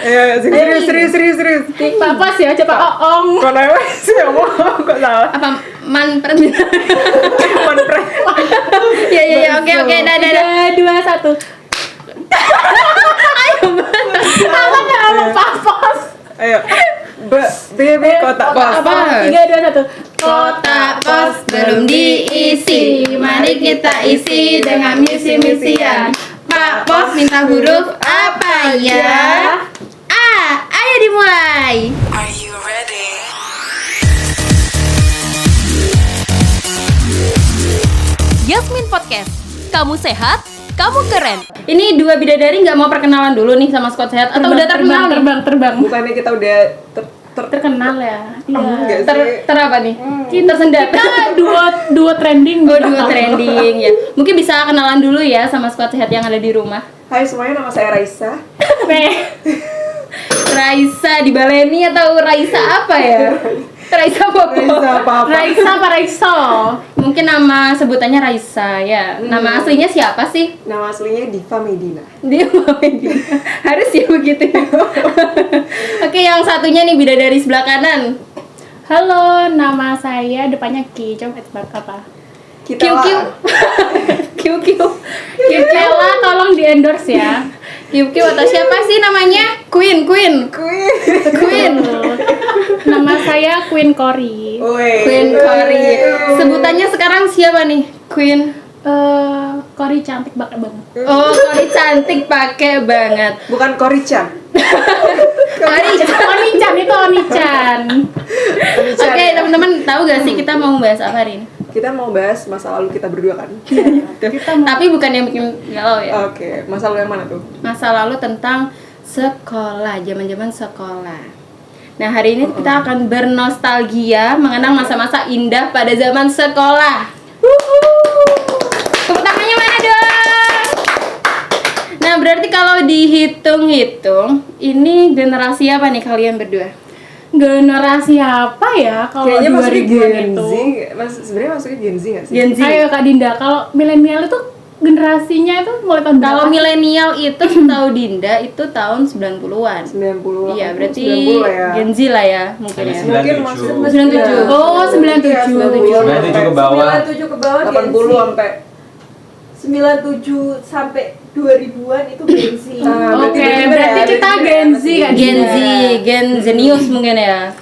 Iya, serius. Papas ya, coba oong. Kok naik sih ngomong kok salah. Apa manpret? Manpret. Ya, oke, dah. 3, 2, 1. Apa nggak ngomong papas? Ayo. Baby kotak pos. Apa? 3, 2, 1. Kotak pos belum diisi, mari kita isi dengan misi-misian. Pak Pos minta huruf apa ya? Ayo dimulai. Are you ready? Yasmin Podcast. Kamu sehat, kamu keren. Ini dua bidadari nggak mau perkenalan dulu nih sama Scott Sehat atau udah terkenal nih? Terbang. Bukannya kita udah Terkenal ya. enggak sih? Ter apa nih? Tersendat. Kita dua trending. Oh, dua trending ya. Mungkin bisa kenalan dulu ya sama Scott Sehat yang ada di rumah. Hai semuanya, nama saya Raisa. Raisa di Baleni atau Raisa apa ya? Raisa apa? Raisa apa Raiso? Mungkin nama sebutannya Raisa ya. Nama aslinya siapa sih? Nama aslinya Diva Medina. Dia mau gini. Harus ya begitu. Oke, yang satunya nih bidadari sebelah kanan. Halo, nama saya depannya Ki. Coba tebak apa? Kita Kiu. Kela, tolong di endorse ya. Kiu atau siapa sih namanya? Queen. Nama saya Queen Cory. Queen Cory. Sebutannya sekarang siapa nih? Queen. Cory cantik banget. Oh, Cory cantik pakai banget. Bukan Korichan. Oni-chan itu Oni-chan. Oke, teman-teman tahu gak sih kita mau bahas apa hari ini? Kita mau bahas masa lalu kita berdua kan? Tapi bukan yang bikin galau ya. Oke, masa lalu yang mana tuh? Masa lalu tentang sekolah, zaman-zaman sekolah. Nah, hari ini kita akan bernostalgia mengenang masa-masa indah pada zaman sekolah. Tepuk tangannya mana dong? Nah, berarti kalau dihitung-hitung, ini generasi apa nih kalian berdua? Generasi apa ya kalau Kayaknya masuknya 2000-an Gen itu? Z. Sebenarnya masuknya Gen Z nggak sih? Gen Z. Ayo Kak Dinda, kalau milenial itu generasinya itu mulai tahun Kalau berapa? milenial itu setahu Dinda itu tahun 90-an. 90. Iya, berarti 90 lah ya. Gen Z lah ya mungkin ya. Mungkin 97. maksudnya 97. Oh, 97. 97 ke bawah. 97 ke bawah 80 sampai 97 sampai 2000-an itu Gen Z. Oke, berarti kita Gen Z kan? Gen Zenius mungkin ya.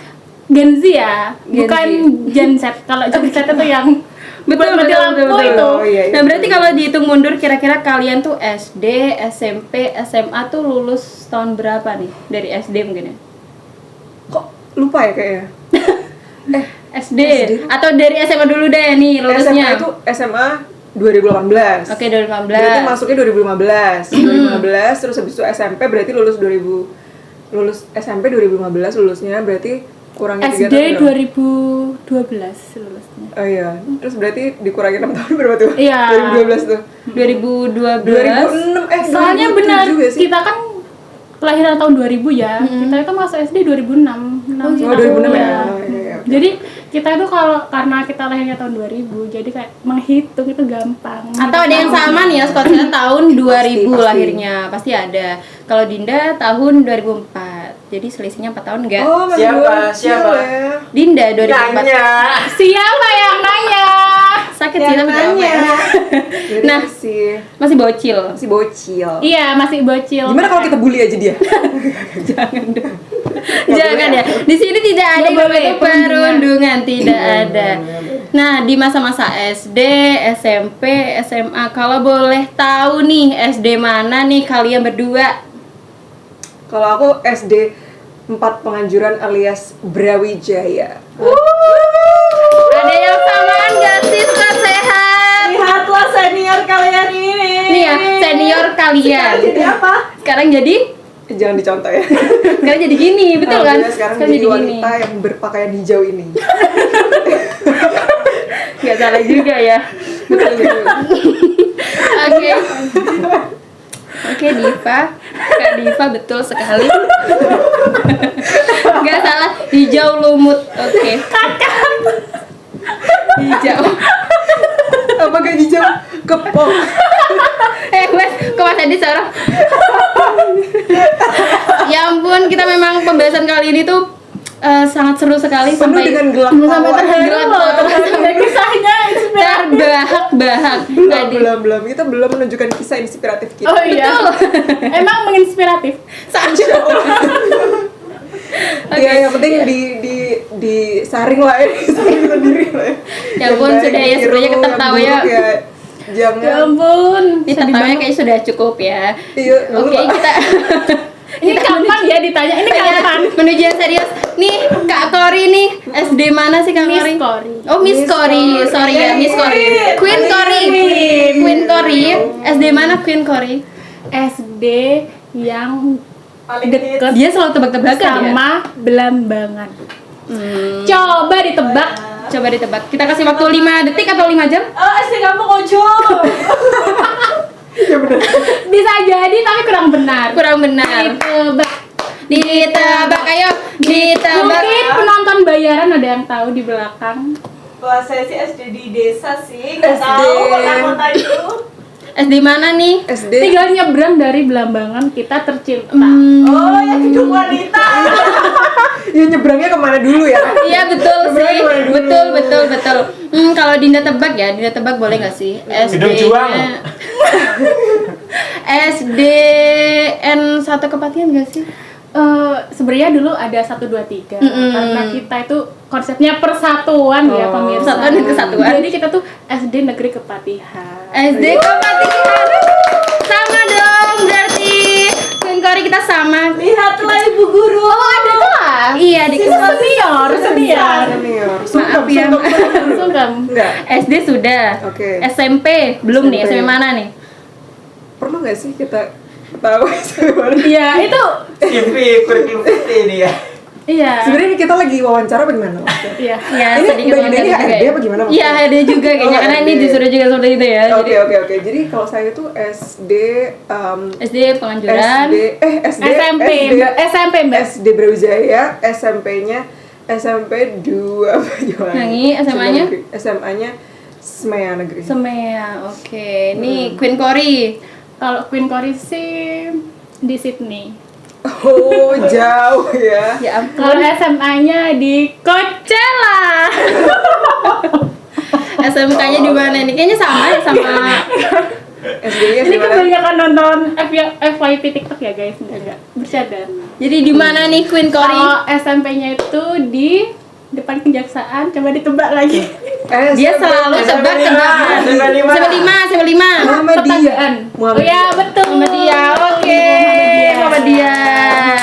Gen Z ya, Gen bukan Z. Gen Z. Kalau Gen Z itu yang Betul. lampu itu. Oh, iya, iya. Nah, berarti kalau dihitung mundur kira-kira kalian tuh SD, SMP, SMA tuh lulus tahun berapa nih? Dari SD mungkin ya? Kok lupa ya kayaknya? SD. Atau dari SMA dulu deh nih lulusnya. SMA itu SMA 2018. Oke, 2015. Berarti masuknya 2015. 2015 terus habis itu SMP berarti lulus SMP 2015 lulusnya berarti kurangin 3 SD tahun. 2012 lulusnya. Oh iya. Terus berarti dikurangi 6 tahun berapa tuh? Iya. 2012 tuh. 2012. 2006 Soalnya benar, 2007 gak sih? kita kan kelahiran tahun 2000 ya. Kita itu masuk SD 2006. Oh 2006 ya. Oh, iya. Jadi kita itu karena kita lahirnya tahun 2000, jadi kayak menghitung itu gampang. Atau ada yang sama nih ya, Scotia tahun 2000 Pasti. lahirnya, pasti ada. Kalau Dinda tahun 2004. Jadi selisihnya 4 tahun enggak? Oh, masih Siapa? ya. Dinda 2004. Siapa yang nanya? Sakit sih tapi enggak apa ya. Jadi Nah. Masih bocil. masih bocil. Iya, masih bocil. Gimana kalau kita bully aja dia? Jangan ya. Di sini tidak ada yang namanya perundungan, tidak ada. Nah, di masa-masa SD, SMP, SMA, kalau boleh tahu nih SD mana nih kalian berdua? Kalau aku SD 4 Penganjuran alias Brawijaya. Ada yang samaan gak sih Scott Sehat? Lihatlah senior kalian ini. Nih ya, senior kalian. Jadi apa? Sekarang jadi Jangan dicontoh ya. sekarang jadi gini, betul kan? Alhamdulillah sekarang jadi wanita yang berpakaian hijau ini. Gak salah juga ya. Betul. Oke. Oke, Diva. Kak Diva betul sekali. Gak salah, hijau lumut. Oke. Hijau. Apa gak hijau? Kepong. Wes, kok Mas Adi seorang? Ya ampun, kali ini tuh sangat seru sekali Penuh dengan gelak sampai tawa. tergelak Kisahnya terbahak-bahak. Tadi belum kita belum menunjukkan kisah inspiratif kita. oh iya emang menginspiratif Ya yang penting disaring lah ya, disaring sendiri lah ya. Ya ampun, Yang sudah baik ya, ditiru, sebenarnya kita yang tahu buruk ya. Jangan. ya ampun ini tertawanya kayak sudah cukup ya. Iya, Oke, kita ini kapan ya ditanya ini kapan menuju yang serius. Nih, Kak Kori nih, SD mana sih Kak Kori? Miss Kori. Oh, Miss Miss Kori. Kori. Sorry ya, Miss Kori. Queen Kori. Queen Kori. SD mana Queen Kori? SD yang Paling deket Dia selalu tebak-tebakan ya? sama Belambangan. Coba ditebak. Coba ditebak. Kita kasih waktu 5 detik atau 5 jam? Oh, SD kamu Kojo. Bisa jadi tapi kurang benar. Kurang benar. Ditebak. Ditebak, ayo. Ditebak. Mungkin penonton bayaran ada yang tahu di belakang. Wah, saya sih SD di desa sih. SD. Nggak tahu kota-kota itu. SD mana nih? SD. Tinggal nyebrang dari Belambangan kita tercinta. Oh, yang hidup wanita. Ya nyebrangnya kemana dulu ya? Iya betul Nyebrang sih. kemana dulu? Betul. Kalau Dinda tebak ya, Dinda tebak boleh nggak sih? Gedung Juang. SDN 1 Kepatihan nggak sih? Sebenarnya dulu ada 1, 2, 3 Mm-mm. karena kita itu konsepnya persatuan ya Oh. pemirsa. Persatuan dan kesatuan. Jadi kita tuh SD Negeri Kepatihan. SD Kepatihan. Sama dong berarti. Queen Kori kita sama. Lihatlah ibu guru. Oh ada kelas. Iya di kelas. Senior. Senior. Maaf ya. Sungkem. Enggak. SD sudah. Oke. SMP belum nih. SMP. SMP mana nih? Perlu nggak sih kita tahu sebenarnya? Iya itu. CV kurikulum ini ya. Iya. Sebenarnya kita lagi wawancara bagaimana? Iya. Ya, Ini sedikit bagian dari wawancara juga HRD ya. apa gimana Iya, HRD juga kayaknya Oh, karena ini HRD. disuruh juga seperti itu ya. Oke. Jadi kalau saya tuh SD SD Penganjuran. SD SMP Mbak. SD Brawijaya, SMP-nya SMP 2 Banyuwangi. Nangi, SMA-nya? SMA-nya Semea Negeri. Semea. Oke, ini Queen Kori. Kalau Queen Kori sih di Sydney. Oh, jauh ya. Ya ampun. Kalau SMA-nya di Coachella. SMK-nya di mana nih? Kayaknya sama ya sama. SD-nya Ini di mana? kebanyakan nonton FYP TikTok ya guys, enggak bercanda. Jadi di mana nih Queen Kori? Kalau SMP-nya itu di depan kejaksaan, coba ditebak lagi. Dia selalu tebak-tebakan. Sama 5. Muhammadiyah. Tetanggaan. Oh ya betul. Muhammadiyah. Oke. Muhammadiyah.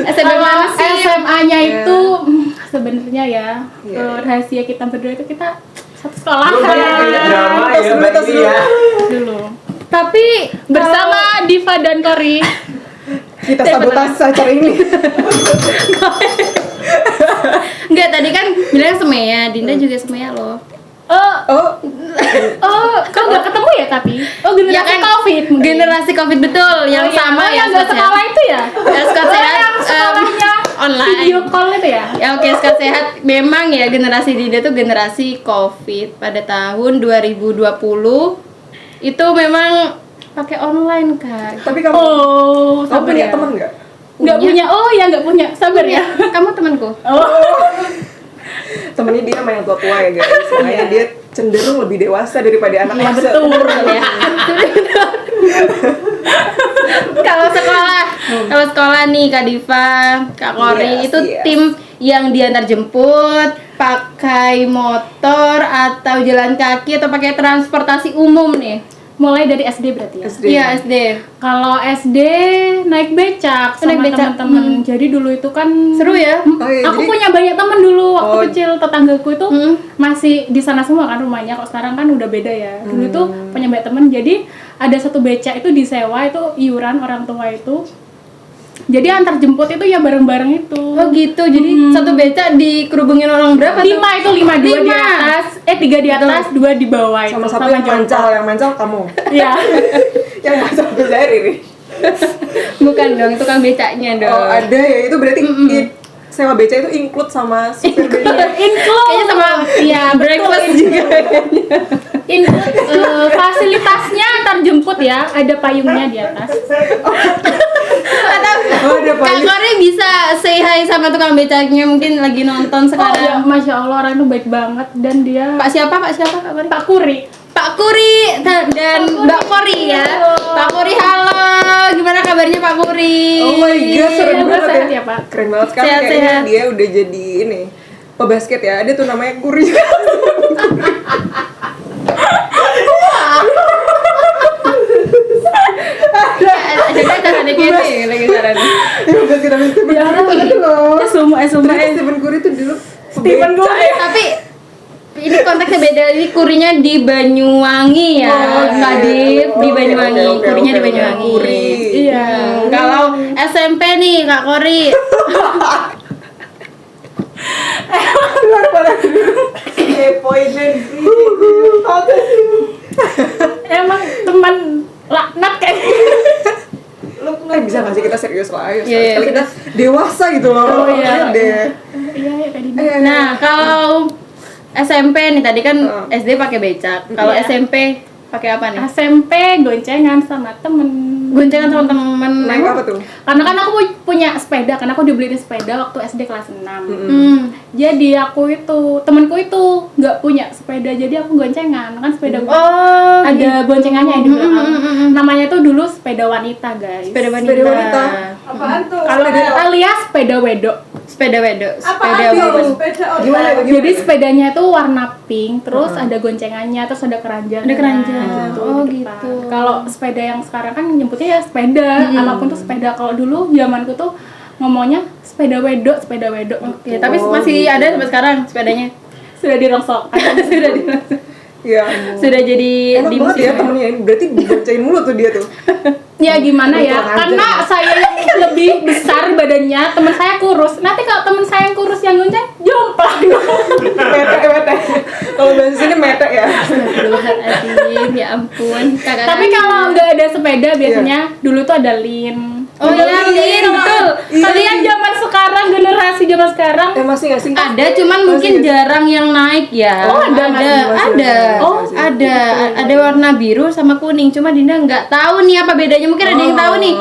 SMP mana sih? SMA-nya Ya. itu sebenarnya ya Ya. rahasia kita berdua itu kita satu sekolah Lu banyak drama ya Mbak ini ya. dulu Tapi bersama Diva dan Kori. Kita sabotase acara ini. enggak tadi kan bilang Semea, Dinda juga Semea loh. Oh, Kok nggak ketemu ya tapi? Oh generasi Ya kan, COVID mungkin. Generasi Covid betul, yang Oh, iya. sama Oh, yang ya nggak sekolah itu ya? Scott Oh, Sehat yang sekolahnya online. video call itu ya? Ya oke, Scott Sehat memang ya generasi Dinda tuh generasi Covid pada tahun 2020 itu memang pakai online Kak. tapi kamu Oh, kamu sabar punya ya. teman nggak? Nggak punya. Oh ya nggak punya. Sabar ya. Kamu temanku. Temennya dia main tua-tua ya guys. Makanya dia cenderung lebih dewasa daripada anak Iya masa. betul. Ya. Kalau sekolah nih Kak Diva, Kak Kori Yes, itu yes. tim yang diantar jemput, pakai motor atau jalan kaki atau pakai transportasi umum nih. Mulai dari SD berarti ya? SD. Iya SD. Kalau SD naik becak sama Naik becak, teman-teman. Jadi dulu itu kan Seru ya? Oh, iya, aku jadi- punya banyak teman dulu waktu Oh. kecil, tetanggaku itu Hmm. masih di sana semua kan rumahnya. Kok sekarang kan udah beda ya. Dulu itu punya banyak teman. Jadi ada satu becak itu disewa, itu iuran orang tua itu. Jadi antar jemput itu ya bareng-bareng itu. Oh gitu. Jadi satu becak dikerubungin orang berapa tuh? 5 itu 5, 2 di Lima. atas, 3 di atas, 2 di bawah itu. Sama satu yang jongkok. mancal kamu. Iya. Yang mancal Jair ini. Bukan dong, itu kan becaknya dong. Oh, ada ya. Itu berarti sewa beca itu include sama supir beca. Include. Kayaknya sama ya breakfast juga kayaknya. Include fasilitasnya antar jemput ya, ada payungnya di atas. Atau Oh, ada Kak payung. Kori bisa say hi say sama tukang becaknya mungkin lagi nonton Oh ya, sekarang. Masya Allah orang itu baik banget dan dia Pak siapa Kak Kori? Pak Kuri. Pak Kuri dan Mbak Kori ya. Pak Kuri halo, gimana kabarnya Pak Kuri? Oh my god, keren Iya, banget sehat ya. ya, Pak. Keren banget sekarang Sehat, kayaknya sehat. dia udah jadi ini pebasket ya. Dia tuh namanya Kuri. Jadi caranya gini, lagi caranya. Pebasket namanya Stephen Ya Curry itu loh. semua Ternyata Stephen Curry tuh dulu Stephen pebecak Curry. ya. Tapi ini konteksnya beda, ini kurinya di Banyuwangi ya, Kak Div, di Banyuwangi, Oke, kurinya di oke. Banyuwangi. Kuri. Iya. Kalau SMP nih Kak Kori, Kepoin Nancy. Emang teman laknat kayak Bisa gak sih kita serius lah ya? Iya, iya. Sekali kita dewasa gitu loh. Oh, iya. Deh. iya ya kayak gini. nah kalau SMP nih tadi kan SD pakai becak, kalau Iya. SMP pakai apa nih? SMP goncengan sama temen. Goncengan sama temen. Naik apa tuh? Karena kan aku punya sepeda, karena aku dibeliin sepeda waktu SD kelas 6. Jadi aku itu, temenku itu nggak punya sepeda, jadi aku goncengan. Kan sepeda gua Oh, ada boncengannya di belakang. Namanya tuh dulu sepeda wanita, guys. sepeda wanita. Sepeda wanita. Apaan tuh? Kalau alias sepeda wedok. Sepeda wedok. Apaan Sepeda tuh? wedok. Sepeda Gimana online. itu? Jadi sepedanya itu warna pink, terus ada goncengannya, terus ada keranjang. Ada keranjang. Gitu, Oh, di depan. gitu. Kalau sepeda yang sekarang kan nyebutnya ya sepeda, apapun tuh sepeda. Kalau dulu zamanku tuh ngomongnya sepeda wedok, sepeda wedok. Oke, tapi masih ada sampai sekarang sepedanya. Sudah dirongsok. Sudah di Iya. sudah jadi Enak di banget musim. ya temennya ini. Berarti dibocain mulu tuh dia tuh. Ya gimana ya? Kurang ajar. Karena saya yang lebih besar badannya, teman saya kurus. Nanti kalau teman saya yang kurus yang gonceng, jomplang. Mete. Kalau bahasa sini mete ya. Astagfirullahaladzim, ya ampun. Kakak. Tapi kalau nggak ada sepeda biasanya dulu tuh ada lin. Oh iya, Lin, betul. Kalian zaman sekarang, generasi zaman sekarang, Masih nggak sih? Ada, cuman mungkin jarang yang naik ya. Oh, ada, masih, ada. masih. Ada warna biru sama kuning. Cuma Dinda nggak tahu nih apa bedanya. Mungkin ada yang tahu nih.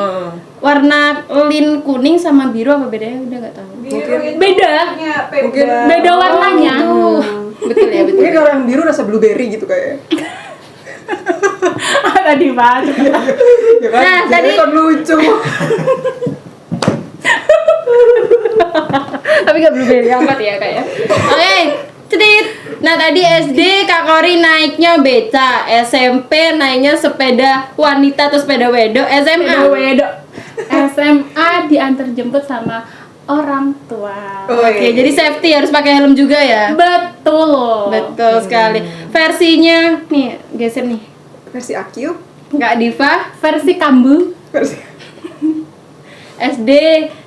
Warna lin kuning sama biru apa bedanya? Udah nggak tahu. Biru itu Beda. punya Mungkin Pemda. beda warnanya. Betul ya, betul. Mungkin kalau yang biru rasa blueberry gitu kayak. Tadi Pak. Ya kan? Nah, Jadi tadi- kan lucu. Tapi nggak blueberry amat ya kayak. Oke, cetit. Nah tadi SD Kak Kori naiknya beca, SMP naiknya sepeda wanita atau sepeda wedok, SMA. Sepeda wedok. SMA diantar jemput sama orang tua. Oke, jadi safety harus pakai helm juga ya. Betul. Betul sekali. Versinya nih, geser nih. Versi Akyu. Kak Diva, Versi kambu. Versi. SD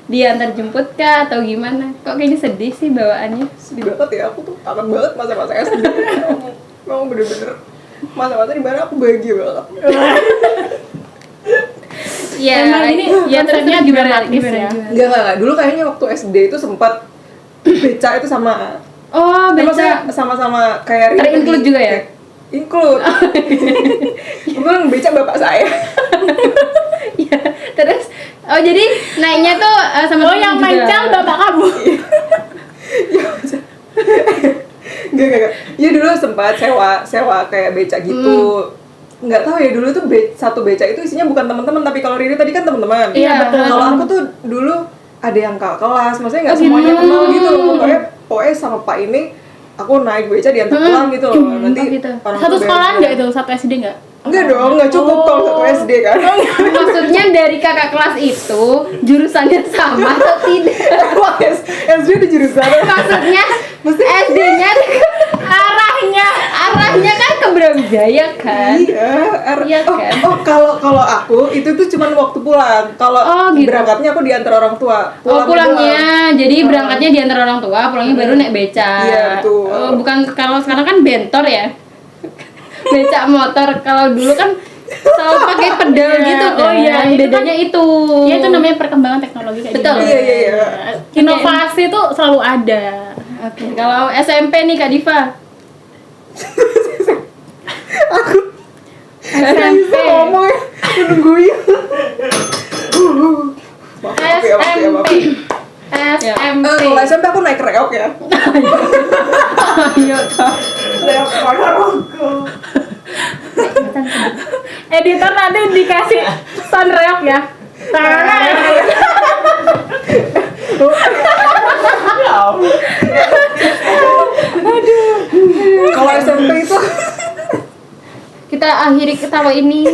diantar jemput kah atau gimana? Kok kayaknya sedih sih bawaannya? Sedih banget ya, aku tuh kangen banget masa-masa SD. Memang bener-bener masa-masa di mana aku bahagia banget. Iya, Emang ini ya konsepnya terus dramatis ya. Enggak. Dulu kayaknya waktu SD itu sempat beca itu sama Oh, maksudnya beca. sama kayak Riri Ter-include tadi. juga ya? Include. Kebetulan beca bapak saya. Ya, terus jadi naiknya tuh sama Oh temen yang juga. mancal bapak kamu. Enggak. Ya dulu sempat sewa kayak beca gitu. Nggak tahu ya dulu tuh satu beca itu isinya bukan teman-teman, tapi kalau Riri tadi kan teman-teman. Iya, betul. Kalau aku tuh dulu ada yang kakak kelas, maksudnya nggak semuanya kenal gitu loh. Pokoknya sama Pak ini aku naik beca diantar pulang gitu loh. Nanti Oh, gitu. orang Satu tua sekolahan bayar. nggak itu? Satu SD nggak? Enggak dong, nggak cukup kalau satu SD kan. Maksudnya dari kakak kelas itu jurusannya sama atau tidak? Wah, SD di jurusan. Maksudnya SD-nya arahnya kan ke Brawijaya kan? Iya kan? Kalau aku itu tuh cuman waktu pulang. Kalau Oh, gitu. berangkatnya aku diantar orang tua. Pulangnya, jadi berangkatnya diantar orang tua, pulangnya baru naik beca. Iya, betul. Oh, bukan kalau sekarang kan bentor ya. Beca motor, kalau dulu kan selalu pakai pedal Iya. gitu kan. Oh, iya, itu bedanya itu. Ya itu namanya perkembangan teknologi kayak Betul. gitu. Iya. Inovasi tuh selalu ada. Oke, kalau SMP nih Kak Diva. SMP. Ngomong ya, aku nungguin. Maaf ya. SMP. SMP. Kalau SMP aku naik reok ya. Ayo, Kak. Lewat mana rokok. Editor nanti dikasih sound reok ya. Kalau SMP itu Kita akhiri ketawa ini.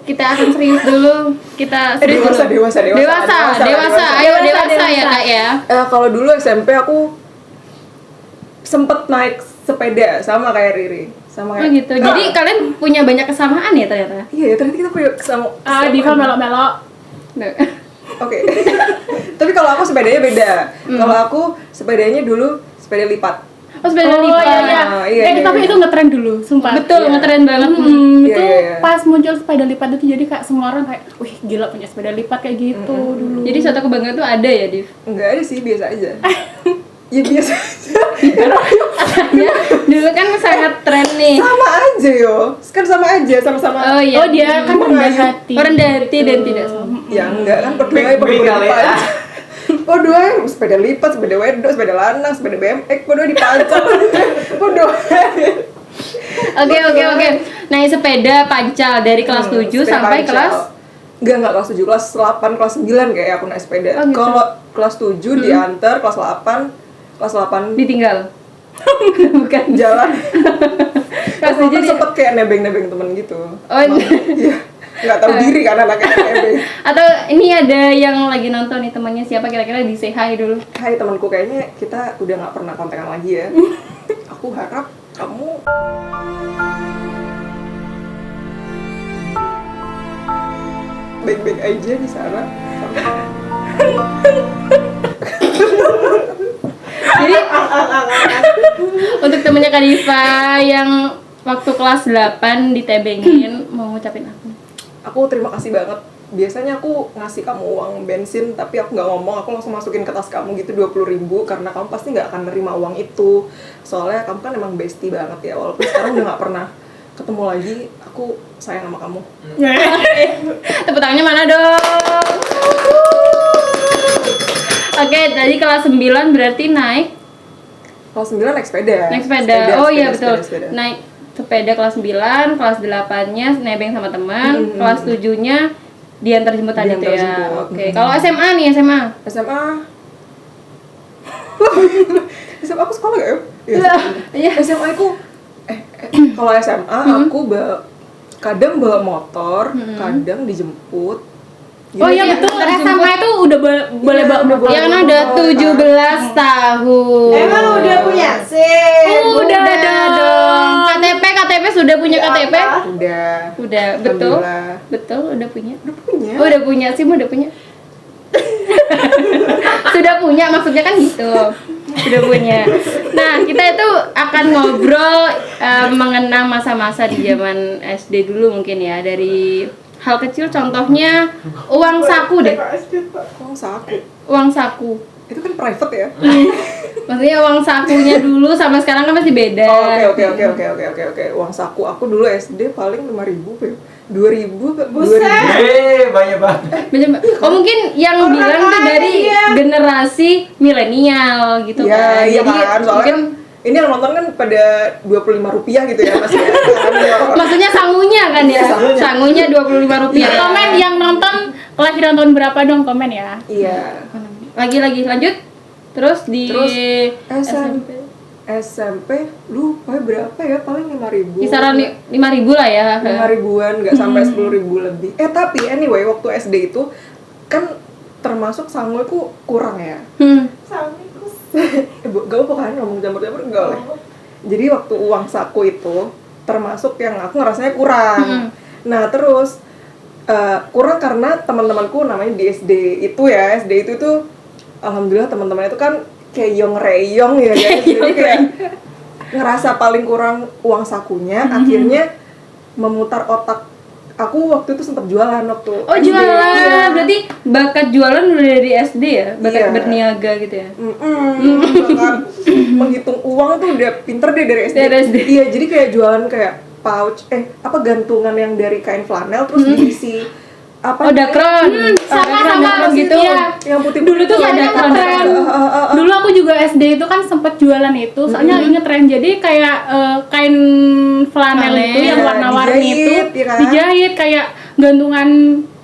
Kita akan serius dulu. Kita serius dewasa, dulu. Dewasa. Ayo dewasa ya, Kak ya. kalau dulu SMP aku sempet naik sepeda sama kayak Riri, sama Oh kayak gitu. Jadi kalian punya banyak kesamaan ya ternyata. iya ya, ternyata kita punya sama. Diva melok-melok. Oke. Tapi kalau aku sepedanya beda. Kalau aku sepedanya dulu sepeda lipat. Oh, sepeda lipat. Iya. Tapi itu ngetren dulu, sumpah. Betul, ngetren banget. Iya, Itu iya. pas muncul sepeda lipat itu jadi kayak semua orang kayak, wih gila punya sepeda lipat kayak gitu dulu. Jadi suatu kebanggaan tuh ada ya, Div? Enggak ada sih, biasa aja. Ya biasa aja. Ya, dulu kan sangat tren nih. Sama aja yo. Sekarang sama aja, sama-sama. Oh iya. Oh dia kan rendah hati. Rendah hati dan tidak sombong. Ya enggak kan berdua Big kali lipat. ya. Berdua sepeda lipat, sepeda wedok, sepeda lanang, sepeda BMX, berdua dipancang. Berdua. Oke. Naik sepeda pancal dari kelas 7 sampai kelas Enggak kelas 7, kelas 8, kelas 9 kayak aku naik sepeda. Oh, gitu. Kalau kelas 7 diantar, kelas 8 ditinggal. Bukan. jalan. Kelas Kelas 7 8 sempet kayak nebeng-nebeng temen gitu. Oh, Iya. Enggak tahu diri kan anaknya nebeng. atau ini ada yang lagi nonton nih temannya siapa kira-kira di say hi dulu. Hai temanku, kayaknya kita udah nggak pernah kontekan lagi ya. Aku harap kamu baik-baik aja di sana. Jadi untuk temennya Kak Diva yang waktu kelas 8 ditebengin mau ngucapin apa? Aku terima kasih banget. Biasanya aku ngasih kamu uang bensin, tapi aku nggak ngomong, aku langsung masukin ke tas kamu gitu 20.000 karena kamu pasti nggak akan nerima uang itu. Soalnya kamu kan emang bestie banget ya, walaupun sekarang udah nggak pernah ketemu lagi, aku sayang sama kamu. Tepuk tangannya mana dong? Oke, tadi kelas 9 berarti naik Kelas 9 naik sepeda. sepeda. Oh iya betul. Sepeda. Naik sepeda kelas 9, kelas 8-nya nebeng sama teman, kelas 7-nya diantar jemput tadi tuh Diantar ya. jemput. Oke. Kalau SMA nih, SMA. SMA. SMA aku sekolah gak ya? Iya. SMA aku kalau SMA aku kadang bawa motor, kadang dijemput. Oh iya betul, SMA itu udah boleh bawa motor. boleh Yang bawa ada motor. 17 tahun. Emang udah punya SIM? Udah dong. KTP sudah punya KTP? Udah, betul. Alhamdulillah. Betul, udah punya. Udah punya. Oh, udah punya, SIM udah punya. Sudah punya, maksudnya kan gitu. Sudah punya. Nah, kita itu akan ngobrol mengenang masa-masa di zaman SD dulu mungkin ya. Dari hal kecil contohnya uang saku deh. Uang saku. Uang saku. Itu kan private ya? Maksudnya uang sakunya dulu sama sekarang kan masih beda. Oh, oke. Uang saku aku dulu SD paling 5.000 ya. 2.000 Buset. Banyak banget. Oh mungkin yang Orang bilang tuh lain dari ya. generasi milenial gitu Ya, kan. iya Jadi kan, soalnya mungkin kan ini yang nonton kan pada 25 rupiah gitu ya masih kan. maksudnya sangunya kan ya. Sangunya. Sangunya 25 rupiah. Di komen yang nonton kelahiran tahun berapa dong, komen ya. Iya. Lagi lanjut. Terus di SMP lupa berapa ya, paling 5.000. kisaran 5.000 lah ya. 5.000-an, nggak sampai 10.000 lebih. Tapi anyway waktu SD itu kan termasuk sanggulku kurang ya. Samikus. Gak apa kan ngomong campur-campur enggak oleh. Jadi waktu uang saku itu termasuk yang aku ngerasanya kurang. Nah terus kurang karena teman-temanku namanya di SD itu ya, SD itu tuh alhamdulillah teman-teman itu kan kayak yong reyong ya guys. Jadi kayak ngerasa paling kurang uang sakunya, akhirnya memutar otak. Aku waktu itu sempat jualan waktu Oh SD. jualan, Iya. berarti bakat jualan udah dari SD ya? Bakat Iya. berniaga gitu ya? Bahkan menghitung uang tuh udah pinter deh dari SD. Dari SD. Iya, jadi kayak jualan kayak pouch, gantungan yang dari kain flanel terus diisi apa? Oh, dakron. Sama gitu. Iya. Yang putih. Dulu tuh Iya, ada dakron, tren. Dulu aku juga SD itu kan sempet jualan itu. Soalnya inget tren. Jadi kayak kain flanel itu yang Iya, warna-warni itu dijahit, ya kan? dijahit kayak gantungan.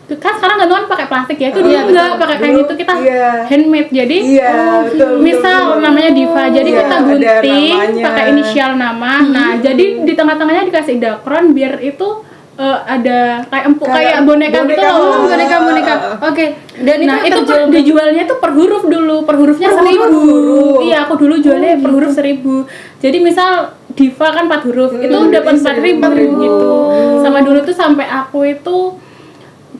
Kan sekarang gantungan pakai plastik ya. Itu dulu Iya, enggak betul. pakai kain Dulu, itu, kita iya. handmade. Jadi Iya, betul. misal betul. namanya Diva, jadi Iya, kita ada gunting namanya. pakai inisial nama. Nah, jadi di tengah-tengahnya dikasih dakron biar itu ada kayak empuk kayak boneka gitu loh. Boneka. Oke. Dan Nah, itu terjual dijualnya tuh per huruf dulu, per hurufnya 1.000. Iya, aku dulu jualnya per huruf 1.000. Jadi misal Diva kan 4 huruf, itu dapat 4.000 gitu. Sama dulu tuh sampai aku itu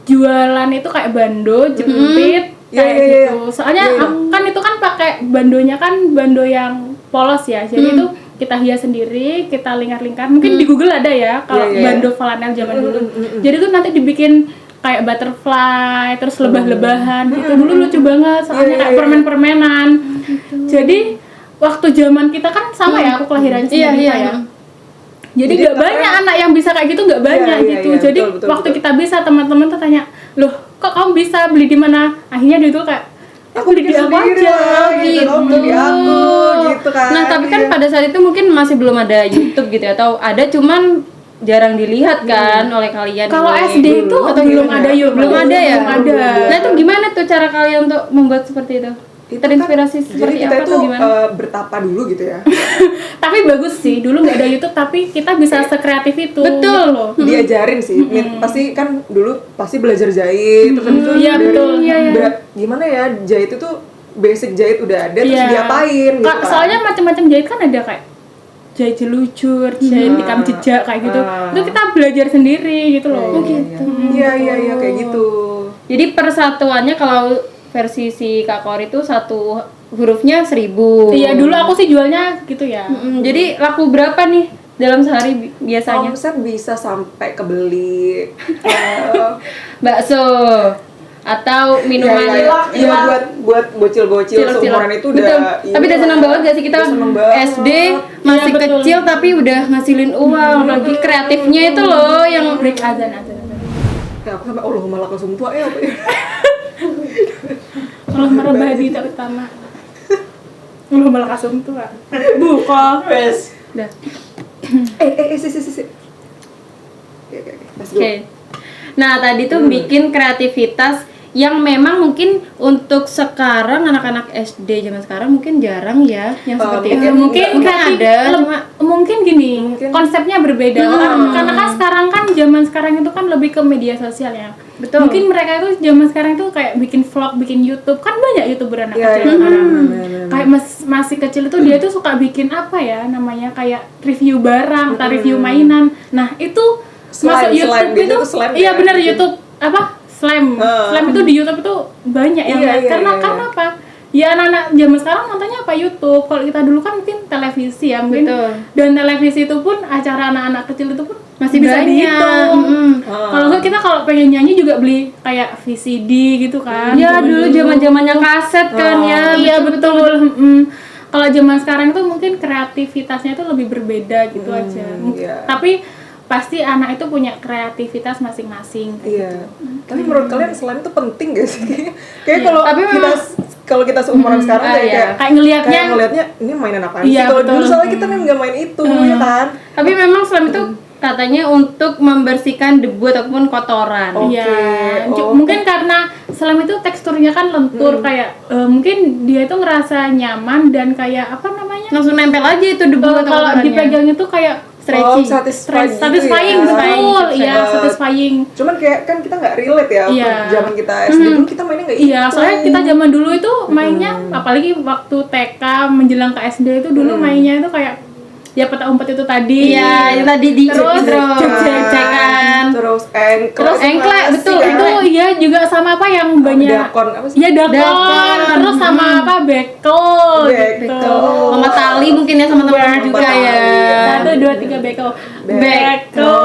jualan itu kayak bando, jepit, Iya, kayak iya, iya. gitu. Soalnya kan itu kan pakai bandonya kan bando yang polos ya. Jadi itu kita hias sendiri, kita lingkar-lingkar. Mungkin di Google ada ya kalau Iya, iya. bando flanel zaman dulu. Jadi tuh nanti dibikin kayak butterfly, terus lebah-lebahan gitu. Dulu lucu banget, soalnya kayak permen-permenan. Jadi waktu zaman kita kan sama ya, aku kelahiran Iya, sendiri iya. ya. Jadi Jadi nggak apa- banyak anak yang bisa kayak gitu, nggak banyak Iya, iya, gitu. iya, Jadi betul, betul, waktu betul. kita bisa, teman-teman tuh tanya, loh kok kamu bisa beli di mana? Akhirnya dia tuh kayak, aku beli di aku sendiri aja. lah, gitu. Kamu beli di aku, gitu kan. Nah, tapi kan Iya. pada saat itu mungkin masih belum ada YouTube gitu ya, atau ada cuman jarang dilihat kan oleh kalian. Kalau ini. SD itu Atau belum gimana? ada yuk, Belum ada ya? Belum ada. Nah, itu gimana tuh cara kalian untuk membuat seperti itu? Itu Terinspirasi kan, seperti jadi kita apa itu atau gimana? bertapa dulu gitu ya. Tapi bagus sih, dulu nggak ada YouTube tapi kita bisa sekreatif itu. Betul. gitu loh. Diajarin sih. Pasti kan dulu pasti belajar jahit terus habis itu Iya, dari- betul. Iya, gimana ya, jahit itu basic jahit udah ada terus Iya. diapain gitu kan. Soalnya macam-macam jahit kan ada kayak jahit jelucur, jahit tikam jejak kayak gitu. Itu kita belajar sendiri gitu loh. Iya kayak gitu. Jadi persatuannya kalau versi si Kak Kor itu satu hurufnya 1.000. Iya, dulu aku sih jualnya gitu ya. Jadi laku berapa nih dalam sehari biasanya? Omset bisa sampai kebeli Bakso atau minuman Iya buat bocil-bocil Cilok-cilok. seumuran itu Betul. udah. Tapi udah senang banget gak sih kita Udah seneng banget. SD masih Iya, betul. kecil tapi udah ngasilin uang. Apalagi kreatifnya itu loh yang Break azan. Ya aku sampai Allahumma lakal sumtua ya apa ya. Allah merabadi terutama. Allah malah kasum tua. Buka. Wes. udah. Si. Oke. Let's go. Oke. Nah, tadi tuh bikin kreativitas yang memang mungkin untuk sekarang anak-anak SD zaman sekarang mungkin jarang ya yang seperti itu. Mungkin kreatif ada, cuma mungkin gini, konsepnya berbeda. Karena kan sekarang kan zaman sekarang itu kan lebih ke media sosial ya. Betul. Mungkin mereka itu zaman sekarang itu kayak bikin vlog, bikin YouTube. Kan banyak YouTuber anak Iya, kecil iya. sekarang. Kayak masih kecil itu dia tuh suka bikin apa ya namanya, kayak review barang atau review mainan. Nah, itu Slime, masuk YouTube slime. Biasanya itu tuh slime iya ya. benar YouTube apa? Slime. Slime itu di YouTube itu banyak yang Iya, lihat. iya, Karena iya. karena apa? Ya anak-anak zaman sekarang nontonnya apa YouTube. Kalau kita dulu kan mungkin televisi ya, mungkin. Betul. Dan televisi itu pun acara anak-anak kecil itu pun Masih bisa banyak. dihitung. Ah. Kalau enggak kita kalau pengen nyanyi juga beli kayak VCD gitu kan. Ya Zaman dulu zaman-zamannya kaset kan ya. Iya betul. Kalau zaman sekarang itu mungkin kreativitasnya itu lebih berbeda gitu aja. iya. Tapi pasti anak itu punya kreativitas masing-masing. Iya. Tapi menurut kalian slime itu penting gak sih? Kayak kalau tapi kita seumuran sekarang kayak iya. Kayak ngelihatnya kayak ngelihatnya ini mainan apaan sih? Iya, Kalau dulu betul. soalnya kita kan nggak main itu ya kan. Tapi memang slime itu katanya untuk membersihkan debu ataupun kotoran. Oke, Iya, oke. mungkin karena slime itu teksturnya kan lentur kayak mungkin dia itu ngerasa nyaman dan kayak apa namanya? Langsung nempel aja itu debu atau Kalau kotorannya. dipegangnya tuh kayak Stretchy. satisfying, gitu ya. betul, iya Eh, satisfying. Cuman kayak kan kita nggak relate ya Iya. waktu zaman kita SD dulu kita mainnya nggak Iya, soalnya kita zaman dulu itu mainnya apalagi waktu TK menjelang ke SD itu dulu mainnya itu kayak ya peta umpet itu tadi. Iya, yang tadi di Terus cek-cekan. terus engklek Terus engklek, betul, kan? Itu iya juga sama apa yang banyak dakon apa sih? Iya dakon, Dakon. terus sama apa bekel gitu. Bekel. Sama tali mungkin ya sama teman-teman juga tali, ya. 1, 2, 3 bekel. Bekel.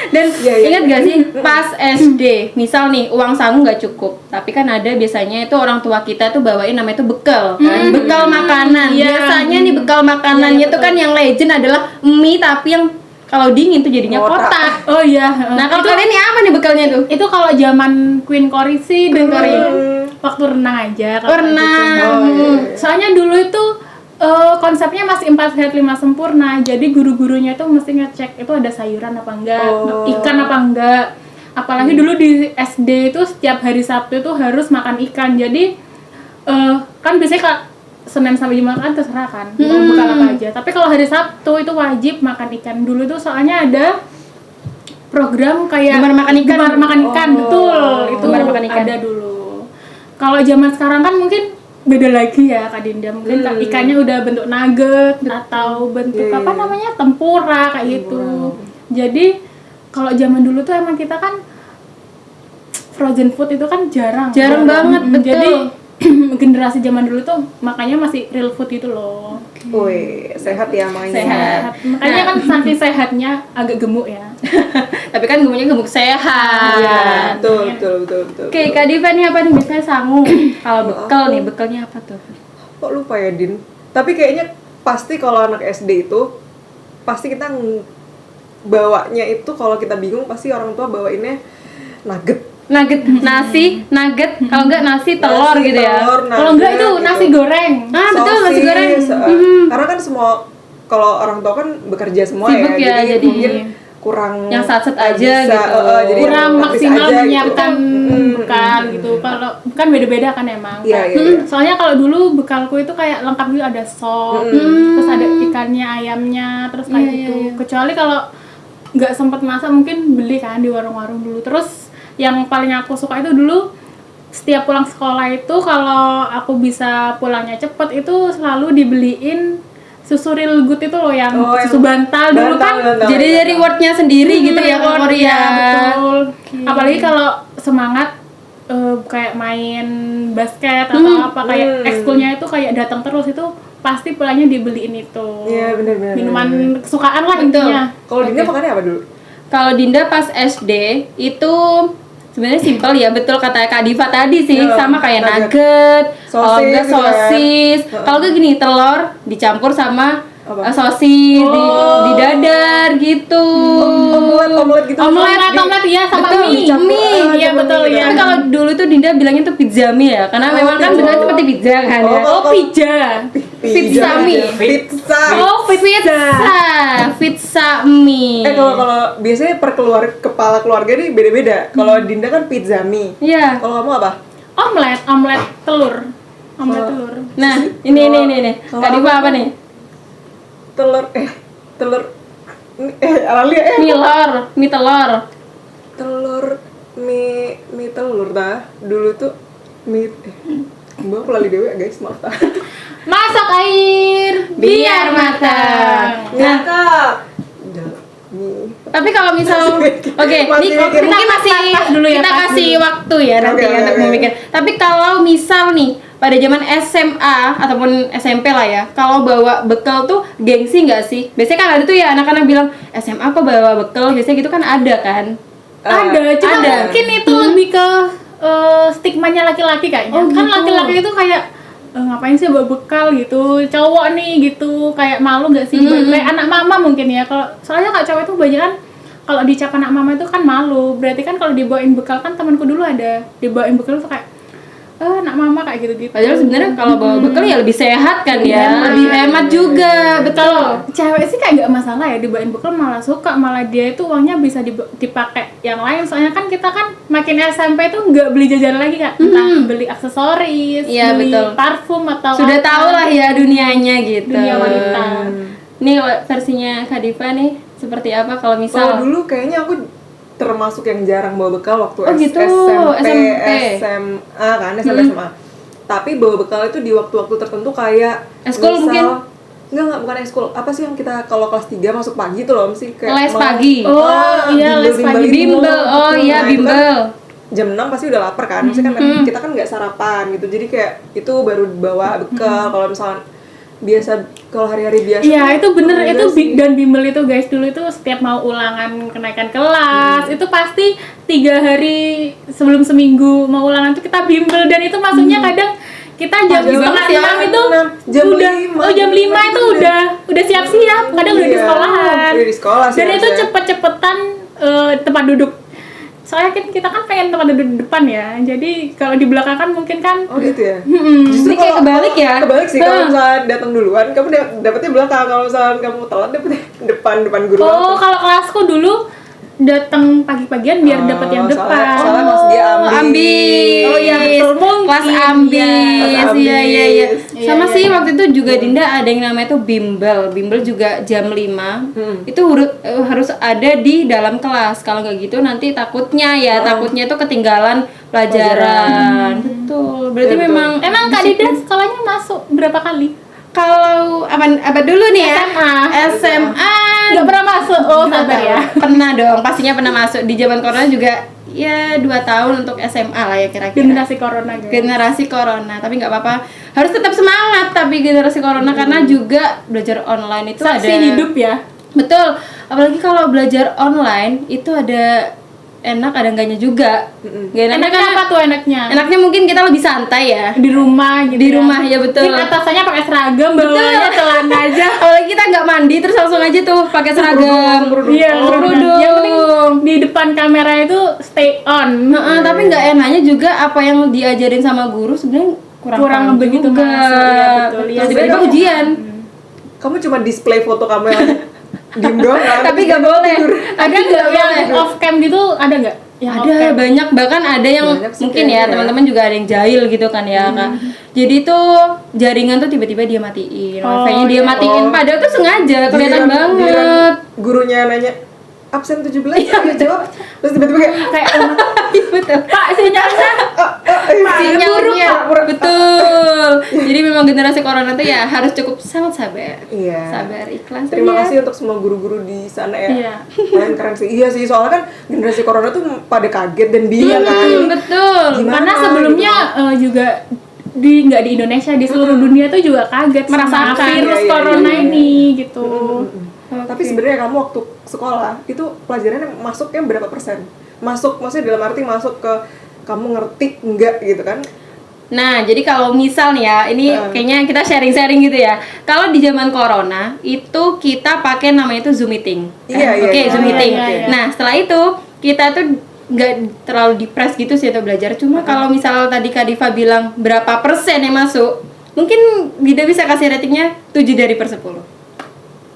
Dan Iya, iya. ingat gak sih pas SD, misal nih uang saku nggak cukup, tapi kan ada biasanya itu orang tua kita tuh bawain namanya itu bekal, kan? Bekal makanan. Iya. Biasanya nih bekal makanannya tuh kan yang legend adalah mie tapi yang Kalau dingin tuh jadinya Kotak. kotak. Oh iya. Nah, kalau itu, kalian nih apa nih bekalnya tuh? itu kalau zaman Queen Cory sih dengerin waktu renang aja. kalau Oh, renang. gitu. Oh, iya. Soalnya dulu itu konsepnya masih 4 sehat 5 sempurna. Jadi guru-gurunya itu mesti ngecek itu ada sayuran apa enggak, Oh. ikan apa enggak. Apalagi dulu di SD itu setiap hari Sabtu itu harus makan ikan. Jadi kan biasanya Kak, Senin sampai Jumat kan terserah kan mau bekal apa aja. Tapi kalau hari Sabtu itu wajib makan ikan. Dulu itu soalnya ada program kayak Gemar makan ikan. Gemar makan ikan, Oh. betul. Itu Gemar makan ikan. ada dulu. Kalau zaman sekarang kan mungkin beda lagi ya Kak Dinda. Mungkin ikannya udah bentuk nugget atau bentuk Iya, apa iya. namanya? Tempura kayak gitu. Jadi kalau zaman dulu tuh emang kita kan frozen food itu kan jarang. Jarang banget, betul. Jadi generasi zaman dulu tuh makanya masih real food itu loh. Wih, sehat ya mainnya. Sehat. Makanya kan saking sehatnya agak gemuk ya. Tapi kan gemuknya gemuk sehat. Iya, betul. Oke, Kak Diva nih apa nih biasanya sangu? Kalau bekal nih, bekalnya apa tuh? Kok lupa ya, Din? Tapi kayaknya pasti kalau anak SD itu pasti kita bawanya itu kalau kita bingung pasti orang tua bawainnya nugget. Nugget nasi, nugget, kalau enggak nasi telur Nasi, gitu ya. telur, Kalau enggak nugget itu gitu. nasi goreng. Ah, betul nasi Sosis, goreng. Karena kan semua kalau orang tua kan bekerja semua Sibuk ya, jadi mungkin kurang yang satset nggak aja bisa, gitu. jadi Kurang praktis maksimal aja menyiapkan gitu. bekal gitu. Kalau kan beda-beda kan emang. Iya, iya, iya. Soalnya kalau dulu bekalku itu kayak lengkap gitu, ada sop, terus ada ikannya, ayamnya, terus kayak Iya, gitu. iya, iya. Kecuali kalau nggak sempet masak mungkin beli kan di warung-warung dulu. Terus yang paling aku suka itu dulu setiap pulang sekolah itu kalau aku bisa pulangnya cepet itu selalu dibeliin susu real good itu loh yang Oh, yang susu bantal dulu kan. Jadi dari rewardnya sendiri gitu ya Kak Korea. Iya, betul. Apalagi kalau semangat kayak main basket atau apa kayak ekskulnya itu kayak datang terus itu pasti pulangnya dibeliin itu. Iya, benar. Minuman kesukaan lah Betul. intinya. Kalau Dinda makannya apa dulu? Kalau Dinda pas SD itu sebenarnya simpel ya, betul kata Kak Diva tadi sih, Iya, sama kayak nugget. nugget, kalau Sosis enggak gitu kan. sosis, kalau enggak gini telur dicampur sama Apa? sosis di dadar gitu. Omelet gitu. Omelet iya sama Betul, mie. dicampur, Iya campur betul mie gitu. iya. Tapi kalau dulu tuh Dinda bilangnya tuh pizza mie ya, karena memang kan pizza. bentuknya seperti pizza kan ya. Oh, pizza. Pizza mie. Pizza. Oh, pizza mie. Kalau biasanya per kepala keluarga nih beda-beda. Kalau Dinda kan pizza mie. Iya. Kalau kamu apa? Omelet telur. Omelet telur. Nah, ini. Kalau Kak Diva apa nih? Telur Aralia Mie telur. telur mie telur dah. Dulu tuh mie Mbak aku lali dewe guys, maaf tah. Masak air Biar matang. Nah, mie. Tapi kalau misal Masih oke, masih ini mikir. mungkin masih pas dulu ya, kita pas kasih waktu ya nanti Oke, ya untuk oke. memikir. Tapi kalau misal nih pada zaman SMA ataupun SMP lah ya, kalau bawa bekal tuh gengsi nggak sih? Biasanya kan ada tuh ya anak-anak bilang SMA kok bawa bekal, biasanya gitu kan ada kan? Ada, cuma ada. mungkin itu lebih ke stigmanya laki-laki kayaknya. Oh, Kan gitu. laki-laki itu kayak ngapain sih bawa bekal gitu, cowok nih gitu, kayak malu gak sih? Kayak anak mama mungkin ya. Kalau soalnya kak cowok itu kebanyakan kalau dicap anak mama itu kan malu. Berarti kan kalau dibawain bekal kan temanku dulu ada dibawain bekal tuh kayak anak mama kayak gitu-gitu. Padahal sebenarnya kalau bawa bekal ya lebih sehat kan ya, lebih hemat juga, betul. Cewek sih kayak gak masalah ya dibawain bekal, malah suka, malah dia itu uangnya bisa dipakai yang lain. Soalnya kan kita kan makin SMP tuh nggak beli jajan lagi kan, entah beli aksesoris, Iya, beli betul. parfum atau Sudah apa. tahu lah ya dunianya gitu. Dunia wanita. Nih versinya Kak Diva nih seperti apa kalau Kalau misal dulu kayaknya aku termasuk yang jarang bawa bekal waktu Oh, gitu. SMP, SMP. SMA kan, SMA. Tapi bawa bekal itu di waktu-waktu tertentu kayak Eskul mungkin? Enggak, bukan ekskul. Apa sih yang kita kalau kelas 3 masuk pagi tuh loh, mesti kayak les mau- pagi. Oh, iya, les bimbel-bimbel pagi. itu. Bimbel. Oh, iya, Nah, itu kan bimbel. jam 6 pasti udah lapar kan. Maksudnya kan kita kan nggak sarapan gitu. Jadi kayak itu baru bawa bekal. Kalau misalnya biasa kalau hari-hari biasa Iya tuh, itu bener, enggak itu sih. dan bimbel itu guys dulu itu setiap mau ulangan kenaikan kelas itu pasti 3 hari sebelum seminggu mau ulangan tuh kita bimbel, dan itu maksudnya kadang kita jam Pagi setengah banget ya. 6 itu Jam udah 5. jam 5 itu udah siap-siap, kadang udah di Iya, sekolahan. udah di sekolah sih Dan itu harusnya. cepet-cepetan tempat duduk. Soalnya kita kan pengen tempat duduk di depan ya. Jadi kalau di belakang kan mungkin kan Oh gitu ya? Ini kayak kebalik ya? Kebalik sih, kalau misalnya datang duluan, kamu dapetnya belakang. Kalau misalnya kamu telat, dapetnya depan guru. oh, kalau kelasku dulu datang pagi-pagian biar dapat yang depan. Soalnya pas dia ambis. Oh iya, betul. Mungkin, Kelas iya. ambis. Kelas Iya iya iya. ambis. Sama Iya, sih iya. waktu itu juga Dinda ada yang namanya tuh bimbel. Bimbel juga jam 5. Itu harus ada di dalam kelas. Kalau nggak gitu nanti takutnya tuh ketinggalan pelajaran. Betul. Berarti Iya, betul. memang Emang Kak Dida sekolahnya masuk berapa kali? kalau apa dulu nih ya? SMA. SMA. Nggak pernah masuk. Oh, sabar ya. Pernah dong, pastinya pernah masuk di zaman corona juga. Ya 2 tahun untuk SMA lah ya kira-kira. Generasi corona guys. Generasi corona, tapi nggak apa-apa, harus tetap semangat. Tapi generasi corona karena juga belajar online itu Saksi ada hidup ya. betul, apalagi kalau belajar online itu ada enak ada enggaknya juga. Gak enaknya Enaknya kan apa tuh enaknya? enaknya mungkin kita lebih santai ya Di rumah gitu. di rumah ya betul. Mungkin atasannya pakai seragam, bawahnya celana aja. Apalagi kita nggak mandi terus langsung aja tuh pakai seragam. Iya, kerudung. yang penting di depan kamera itu stay on. Heeh, tapi nggak enaknya juga apa yang diajarin sama guru sebenarnya kurang paham begitu juga. masuk. Iya, betul. Iya, Tiba-tiba sebenarnya ujian. Kamu cuma display foto kamu yang diem doang kan? Tapi nggak boleh. Ada nggak yang off cam gitu? Ada nggak? Yang off Ada cam? banyak, bahkan ada yang Banyak sih mungkin ya kayaknya. teman-teman juga ada yang jahil gitu kan ya Kak. Jadi tuh jaringan tuh tiba-tiba dia matiin, wifi-nya dia iya. matiin, padahal tuh sengaja kelihatan banget. Giliran gurunya nanya absen 17 ya jawab, terus tiba-tiba kayak Iya betul. Pak, sinyalnya Sinyalnya betul. Jadi memang generasi corona tuh ya harus cukup sangat sabar. Iya. Sabar, ikhlas. Terima ya. kasih untuk semua guru-guru di sana ya. Iya. Kalian keren sih. Iya sih, soalnya kan generasi corona tuh pada kaget dan bingung kan. Betul. Gimana karena sebelumnya juga nggak di Indonesia, di seluruh dunia tuh juga kaget Merasakan. sama virus Iya, iya, corona iya. ini gitu. Tapi sebenarnya kamu waktu sekolah itu pelajarannya masuknya berapa persen? Masuk, maksudnya dalam arti masuk ke kamu ngerti enggak gitu kan? Nah, jadi kalau misal nih ya, ini kayaknya kita sharing-sharing gitu ya. Kalau di zaman corona itu kita pakai namanya itu Zoom meeting. Iya, iya, Oke, iya. Zoom meeting. Iya, iya. Nah, setelah itu kita tuh nggak terlalu dipres gitu sih untuk belajar. Cuma kalau misal tadi Kak Diva bilang berapa persen yang masuk, mungkin Dida bisa kasih ratingnya 7 dari per 10.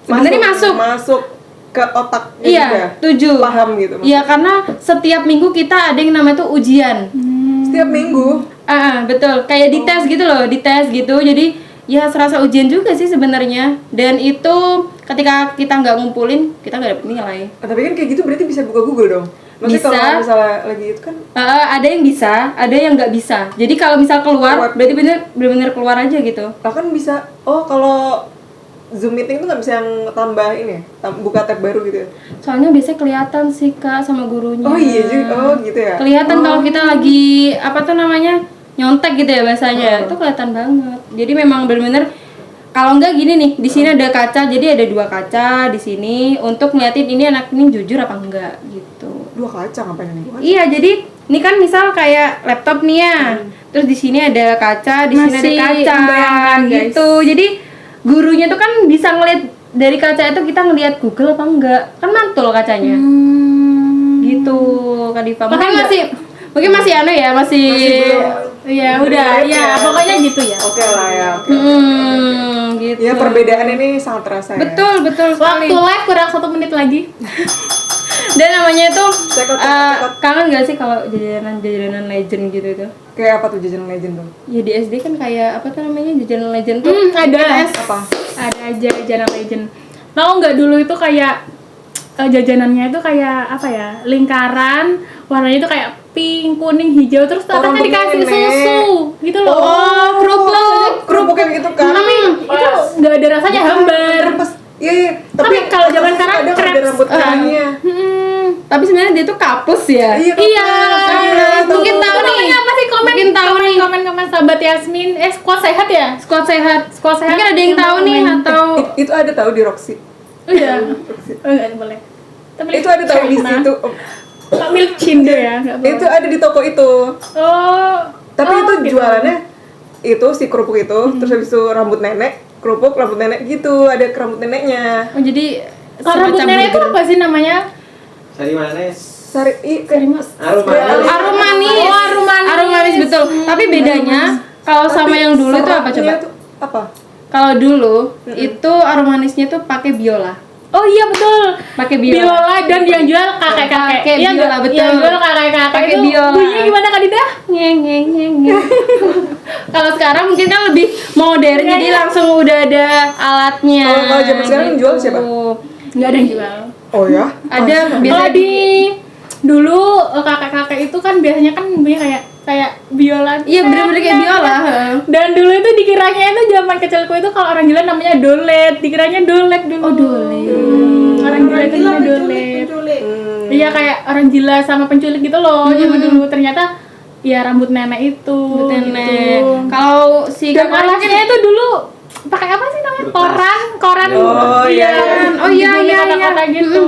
Sebenarnya masuk. ke otak Iya, 7. Paham gitu. Iya, karena setiap minggu kita ada yang namanya tuh ujian. Setiap minggu. Betul, kayak dites gitu loh, dites gitu. Jadi ya serasa ujian juga sih sebenarnya. Dan itu ketika kita nggak ngumpulin, kita nggak dapet nilai. Tapi kan kayak gitu berarti bisa buka Google dong. Maksudnya Bisa. kalau misalnya lagi itu kan Ada yang bisa, ada yang nggak bisa. Jadi kalau misal keluar, berarti bener-bener keluar aja gitu. kan bisa. Oh, kalau Zoom meeting tuh nggak bisa yang tambah ini, buka tab baru gitu ya? Soalnya biasanya kelihatan sih Kak sama gurunya. Oh iya juga, oh gitu ya? Kelihatan kalau kita lagi apa tuh namanya nyontek gitu ya bahasanya, itu kelihatan banget. Jadi memang bener-bener kalau enggak gini nih, di sini ada kaca, jadi ada 2 kaca di sini untuk ngeliatin ini anak ini jujur apa enggak gitu. 2 kaca ngapain ini? Iya, jadi ini kan misal kayak laptop nih ya, terus di sini ada kaca, di sini ada Masih kaca, membayangkan, guys. gitu. Jadi gurunya tuh kan bisa ngeliat dari kaca itu kita ngeliat Google apa enggak, kan mantul kacanya. Gitu, Kak Diva. Mungkin masih anu ya, masih Ya udah, ya pokoknya gitu ya. Oke lah ya, oke. gitu. Ya perbedaan ini sangat terasa ya. Betul sekali. Waktu live kurang 1 menit lagi. Dan namanya itu Cekot. kangen gak sih kalau jajanan legend gitu itu? Kayak apa tuh jajanan legend tuh? Ya di SD kan kayak apa tuh namanya jajanan legend tuh? Ada. Apa? Ada aja jajanan legend. Tahu nggak dulu itu kayak jajanannya itu kayak apa ya? Lingkaran, warnanya itu kayak pink, kuning, hijau, terus atasnya rambut dikasih nenek. susu gitu loh. kerupuk yang gitu kan? Tapi itu nggak ada rasanya hambar. Pas, iya. Tapi kalau zaman sekarang ada crepes. rambut kerangnya. Tapi sebenarnya dia tuh kapus ya. Iya. Mungkin tahu nih. Namanya apa sih? Mungkin tahu nih. Komen sahabat Yasmin. Squad sehat ya? Squad sehat. Squad sehat. Mungkin ada yang tahu nih komen. atau Itu ada tahu di Roxy. Oh iya. Oh enggak boleh. Tapi Itu ada tahu di situ. Pak Milk Cindo ya, enggak boleh. Itu ada di toko itu. Oh. Tapi oh, itu gitu. jualannya itu si kerupuk itu, terus habis itu rambut nenek, kerupuk rambut nenek gitu, ada rambut neneknya. Oh, jadi Kalau rambut semacam nenek itu burger. apa sih namanya? Sari manis. Harum Manis. Arum manis. Oh, arum manis. Arum manis betul. Tapi bedanya kalau sama yang dulu itu apa coba? Apa? Kalau dulu itu arum manisnya tuh pakai biola. Oh iya betul. Pakai biola. Biola dan yang jual kakek-kakek. Pakai Iya, biola, betul. Yang jual kakek-kakek Pakai itu biola. bunyinya gimana Kak Dida? Ngeng ngeng ngeng ngeng. Kalau sekarang mungkin kan lebih modern jadi langsung udah ada alatnya. Kalau zaman sekarang yang jual siapa? Enggak ada yang jual. Oh ya? Ada Kalau biasanya di dulu kakek-kakek itu kan biasanya kan bunyinya kayak biola. Iya bener-bener kayak biola. Dan dulu itu dikiranya itu zaman kecilku itu kalau orang gila namanya dolet, dikiranya dolet dulu. Oh, dolet. Orang gila itu namanya dolet. penculik. Iya kayak orang gila sama penculik gitu loh zaman dulu. Ternyata ya rambut nenek itu. Nenek. Gitu. Kalau si Dan kakak alasnya itu dulu pakai apa sih namanya? Koran. Oh, iya. Oh, iya, Dibeli iya, kotak-kotak gitu.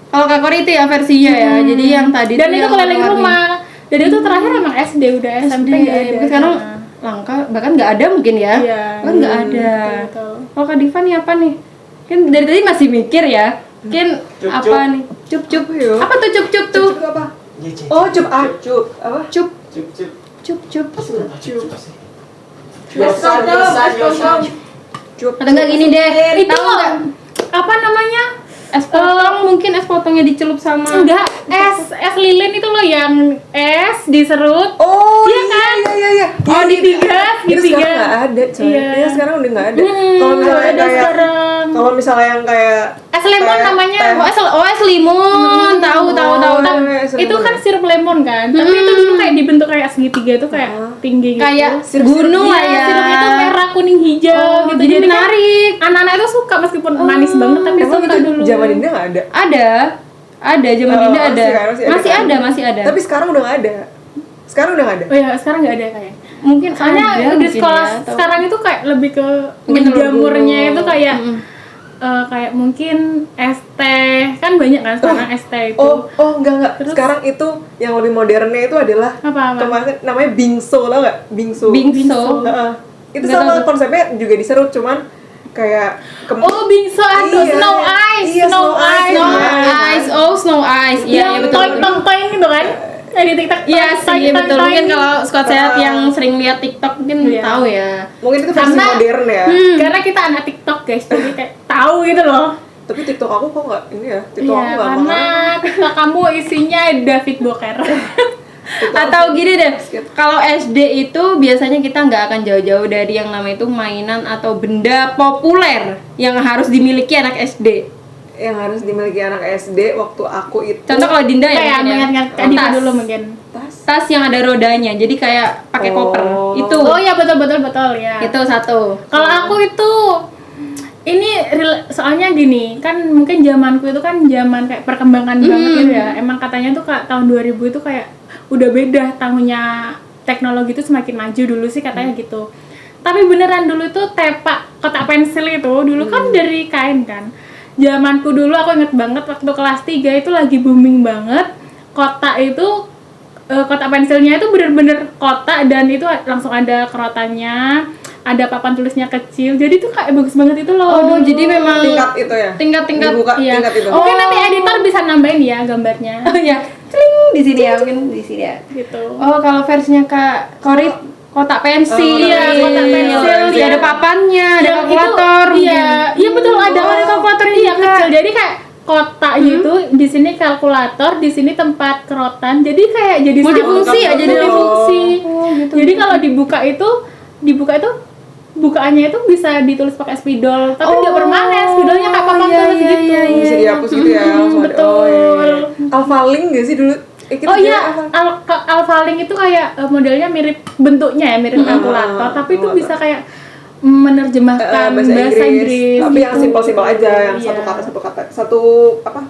kalau Kak Kori itu ya versinya ya. Jadi yang tadi Dan tuh itu yang keliling warna-warni. rumah. Jadi itu terakhir emang SD udah SMP nggak ada. Mungkin sekarang langka, bahkan nggak ada mungkin ya. Iya. Bahkan nggak ada. Betul. Kalau Kak Diva nih apa nih? Kan dari tadi masih mikir ya. Mungkin Cup-cup. apa nih? Cup-cup. Apa ya? Apa tuh cup-cup tuh? Itu apa? Jijik. Oh, cup acup. Apa? Cup, Cup-cup. cup-cup. Cup. Atau enggak gini deh. Itu Tahu nggak? apa namanya? Es potong mungkin es potongnya dicelup sama. Enggak, es lilin itu loh yang es diserut. Oh, Iya kan? Iya. Oh, di tiga, Itu sekarang nggak ada, coy. Iya. Iya, sekarang udah nggak ada. Kalau misalnya ada kayak sekarang. kalau misalnya yang kayak Es lemon teh- namanya. teh- Es limon. Tahu. iya, es Itu lemon kan ya? sirup lemon kan. Tapi itu dulu kayak dibentuk kayak segitiga itu kayak tinggi gitu. Kayak gunung lah Iya, ya. sirupnya itu merah, kuning, hijau gitu. jadi kan menarik. anak-anak itu suka meskipun manis banget tapi Emang suka itu dulu. zaman Dinda nggak ada. Ada zaman Dinda Masih ada. kan, masih ada kan? Masih ada. Tapi sekarang udah nggak ada. Sekarang udah nggak ada. Oh ya, sekarang nggak ada kayak. mungkin Soalnya ada di mungkin sekolah ya, atau- sekarang itu kayak lebih ke Mungkin menjamurnya dulu. itu kayak kayak mungkin es teh kan banyak kan sekarang es teh itu. Oh, enggak. Sekarang itu yang lebih modernnya itu adalah Apa? kemarin namanya bingso, tau nggak? Bingso. Bingso. Heeh. Itu Nggak sama tahu tuh. konsepnya juga diserut, cuman kayak Oh, bingso ada Iya, snow iya. ice, Iya, snow snow ice. ice. Snow Iya. ice, oh snow ice. Iya, Yang betul. toing gitu kan. Yang di TikTok. Iya sih, betul. Mungkin kalau squad sehat Ah. yang sering lihat TikTok mungkin Iya. tahu ya. mungkin itu versi Karena- modern ya. Karena kita anak TikTok guys, jadi kayak tahu gitu loh. Tapi TikTok aku kok nggak ini ya? TikTok Iya, aku nggak karena mahal. TikTok kamu isinya David Boker. Atau gini deh, kalau SD itu biasanya kita nggak akan jauh-jauh dari yang namanya itu mainan atau benda populer yang harus dimiliki anak SD. Yang harus dimiliki anak SD waktu aku itu Contoh kalau Dinda ya, Kayak mungkin ya. mengingat Kak Dita Tas. dulu mungkin. Tas yang ada rodanya, jadi kayak pakai Oh. koper. Itu. Oh iya betul ya. Itu satu. Kalau aku itu soalnya gini, kan mungkin zamanku itu kan zaman kayak perkembangan banget gitu ya. Emang katanya tuh tahun 2000 itu kayak udah beda tahunnya teknologi itu semakin maju dulu sih katanya gitu. Tapi beneran dulu itu tepak kotak pensil itu dulu kan dari kain kan. Zamanku dulu aku inget banget waktu kelas 3 itu lagi booming banget. Kotak itu kotak pensilnya itu bener-bener kotak dan itu langsung ada kerotannya, ada papan tulisnya kecil. Jadi tuh kayak bagus banget itu loh. Oh, dulu. jadi memang tingkat itu ya. tingkat-tingkat. Dibuka Iya. tingkat itu. Mungkin nanti editor bisa nambahin ya gambarnya. Oh ya, cling di sini ya, mungkin di sini ya. Gitu. Oh, kalau versinya Kak Kori kotak pensil. Iya, kotak pensil. Iya, ada papannya, ada Yang kalkulator. itu, iya, iya betul ada kalkulatornya iya, juga. Kecil. Jadi kayak kotak gitu, di sini kalkulator, di sini tempat kerotan. Jadi kayak jadi Multifungsi ya, jadi multifungsi. Oh, gitu. Jadi kalau dibuka itu bukaannya itu bisa ditulis pakai spidol, tapi nggak permanen. Spidolnya kayak papan iya, tulis iya, gitu. iya, iya. Bisa dihapus gitu ya langsung ada. Oh, iya. Betul. Alphalink nggak sih dulu? Kita Oh juga iya, Alpha- Alphalink itu kayak modelnya mirip bentuknya ya, mirip kalkulator, tapi itu kalkulator. bisa kayak menerjemahkan bahasa Inggris. Tapi yang gitu. simpel-simpel aja, yang Iya. satu kata, satu apa?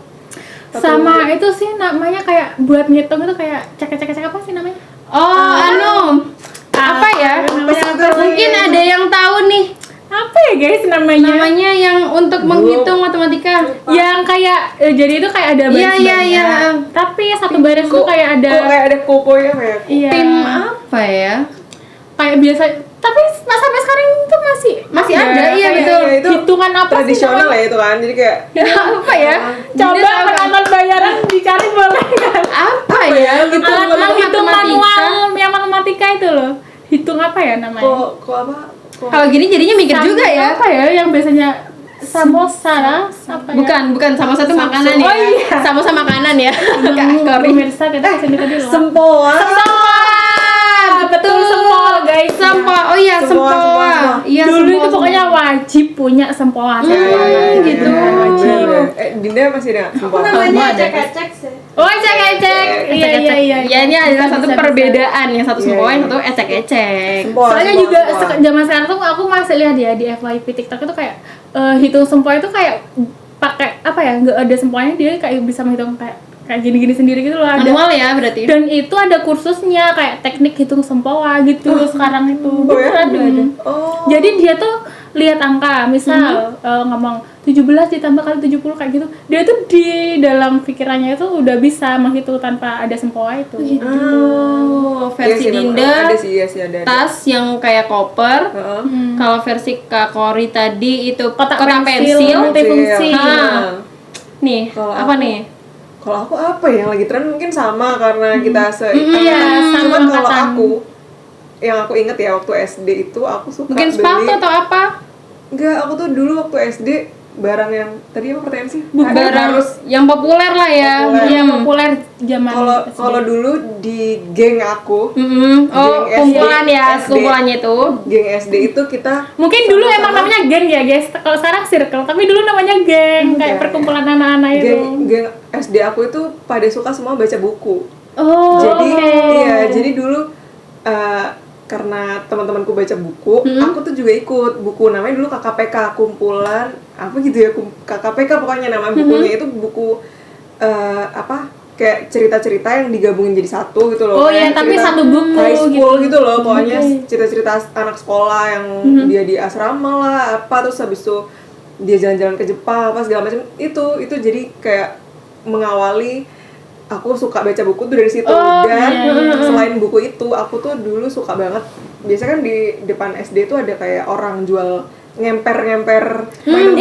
Sama itu sih namanya kayak buat ngitung itu kayak cek apa sih namanya? Oh, apa ya? Namanya Mungkin ada yang tahu nih. apa ya guys namanya? Namanya yang untuk menghitung matematika. Yang kayak jadi itu kayak ada baris Iya, iya, iya. Tapi satu baris tuh kayak ada Kok kayak ada kopo ya kayak. iya. Tim apa ya? Kayak biasa Tapi sampai sekarang itu masih ada, iya, kayak betul. Itu hitungan apa sih tradisional namanya? ya itu kan, jadi kayak Apa ya? Coba penonton bayaran dicari boleh kan? Apa ya? gitu. Alat hitung Matematika. manual yang matematika itu loh. Hitung apa ya namanya? kok apa? Kalau gini jadinya mikir juga ya. Apa ya yang biasanya samosa lah? Apa ya? Bukan samosa itu makanan ya. Oh iya. Samosa makanan ya. Kak Kori. Pemirsa kita kesini tadi loh. Sempoa. Betul sempoa, guys. Sempoa. Oh iya, Sempoa. sempoa. Iya, Dulu sempoa. itu pokoknya wajib punya sempoa. gitu. Wajib. Dinda masih ada sempoa. Namanya ada. cek-cek sih. Oh, ecek-ecek. Iya, iya, iya. Ya ini adalah satu Bisa, bisa. perbedaan. Yang satu sempoa, Iya, yang iya. satu ecek-ecek. Sempoa, Soalnya sempoa, juga sempoa. zaman sekarang tuh aku masih lihat ya di FYP TikTok itu kayak hitung sempoa itu kayak pakai apa ya? Nggak ada sempoanya, dia kayak bisa menghitung kayak gini-gini sendiri gitu loh. Ada. Manual ya berarti. Dan itu ada kursusnya kayak teknik hitung sempoa gitu sekarang itu. Oh ya? Beneran ada. Oh. Jadi dia tuh lihat angka, misal ngomong 17 ditambah kali 70 kayak gitu. Dia tuh di dalam pikirannya itu udah bisa menghitung tanpa ada sempoa itu. Oh, versi Iya sih, memang. Dinda. Ada sih, iya sih ada. Tas yang kayak koper. Heeh. Kalau versi Kak Kori tadi itu Kotak kotak pensil, pensil. multifungsi. Ah. Nih, Kalau apa aku- nih? Kalau aku apa ya yang lagi tren mungkin sama karena kita Iya, sama Cuman kalau angkatan. aku yang aku inget ya waktu SD itu aku suka Mungkin sepatu beli. atau apa? Enggak, aku tuh dulu waktu SD barang yang tadi apa pertanyaan sih? Barang harus yang populer lah ya. Populer. Yang populer zaman SD. kalau dulu di geng aku, Oh, Geng kumpulan SD. ya, kumpulannya itu. geng SD itu kita Mungkin dulu sama-sama- emang namanya geng ya guys. Kalau sekarang circle, tapi dulu namanya geng, kayak Enggak. perkumpulan anak-anak itu. geng SD aku itu pada suka semua baca buku. Oh, Jadi oke. iya, jadi dulu karena teman-temanku baca buku, aku tuh juga ikut buku namanya dulu KKPK, kumpulan apa gitu ya, KKPK pokoknya nama bukunya itu buku apa kayak cerita-cerita yang digabungin jadi satu gitu loh. Oh iya, Kayak tapi cerita satu buku high school gitu loh, pokoknya Oke. cerita-cerita anak sekolah yang dia di asrama lah apa, terus habis itu dia jalan-jalan ke Jepang apa segala macam itu jadi kayak mengawali aku suka baca buku tuh dari situ. Oh, Dan iya. selain buku itu aku tuh dulu suka banget, biasanya kan di depan SD tuh ada kayak orang jual ngemper mainan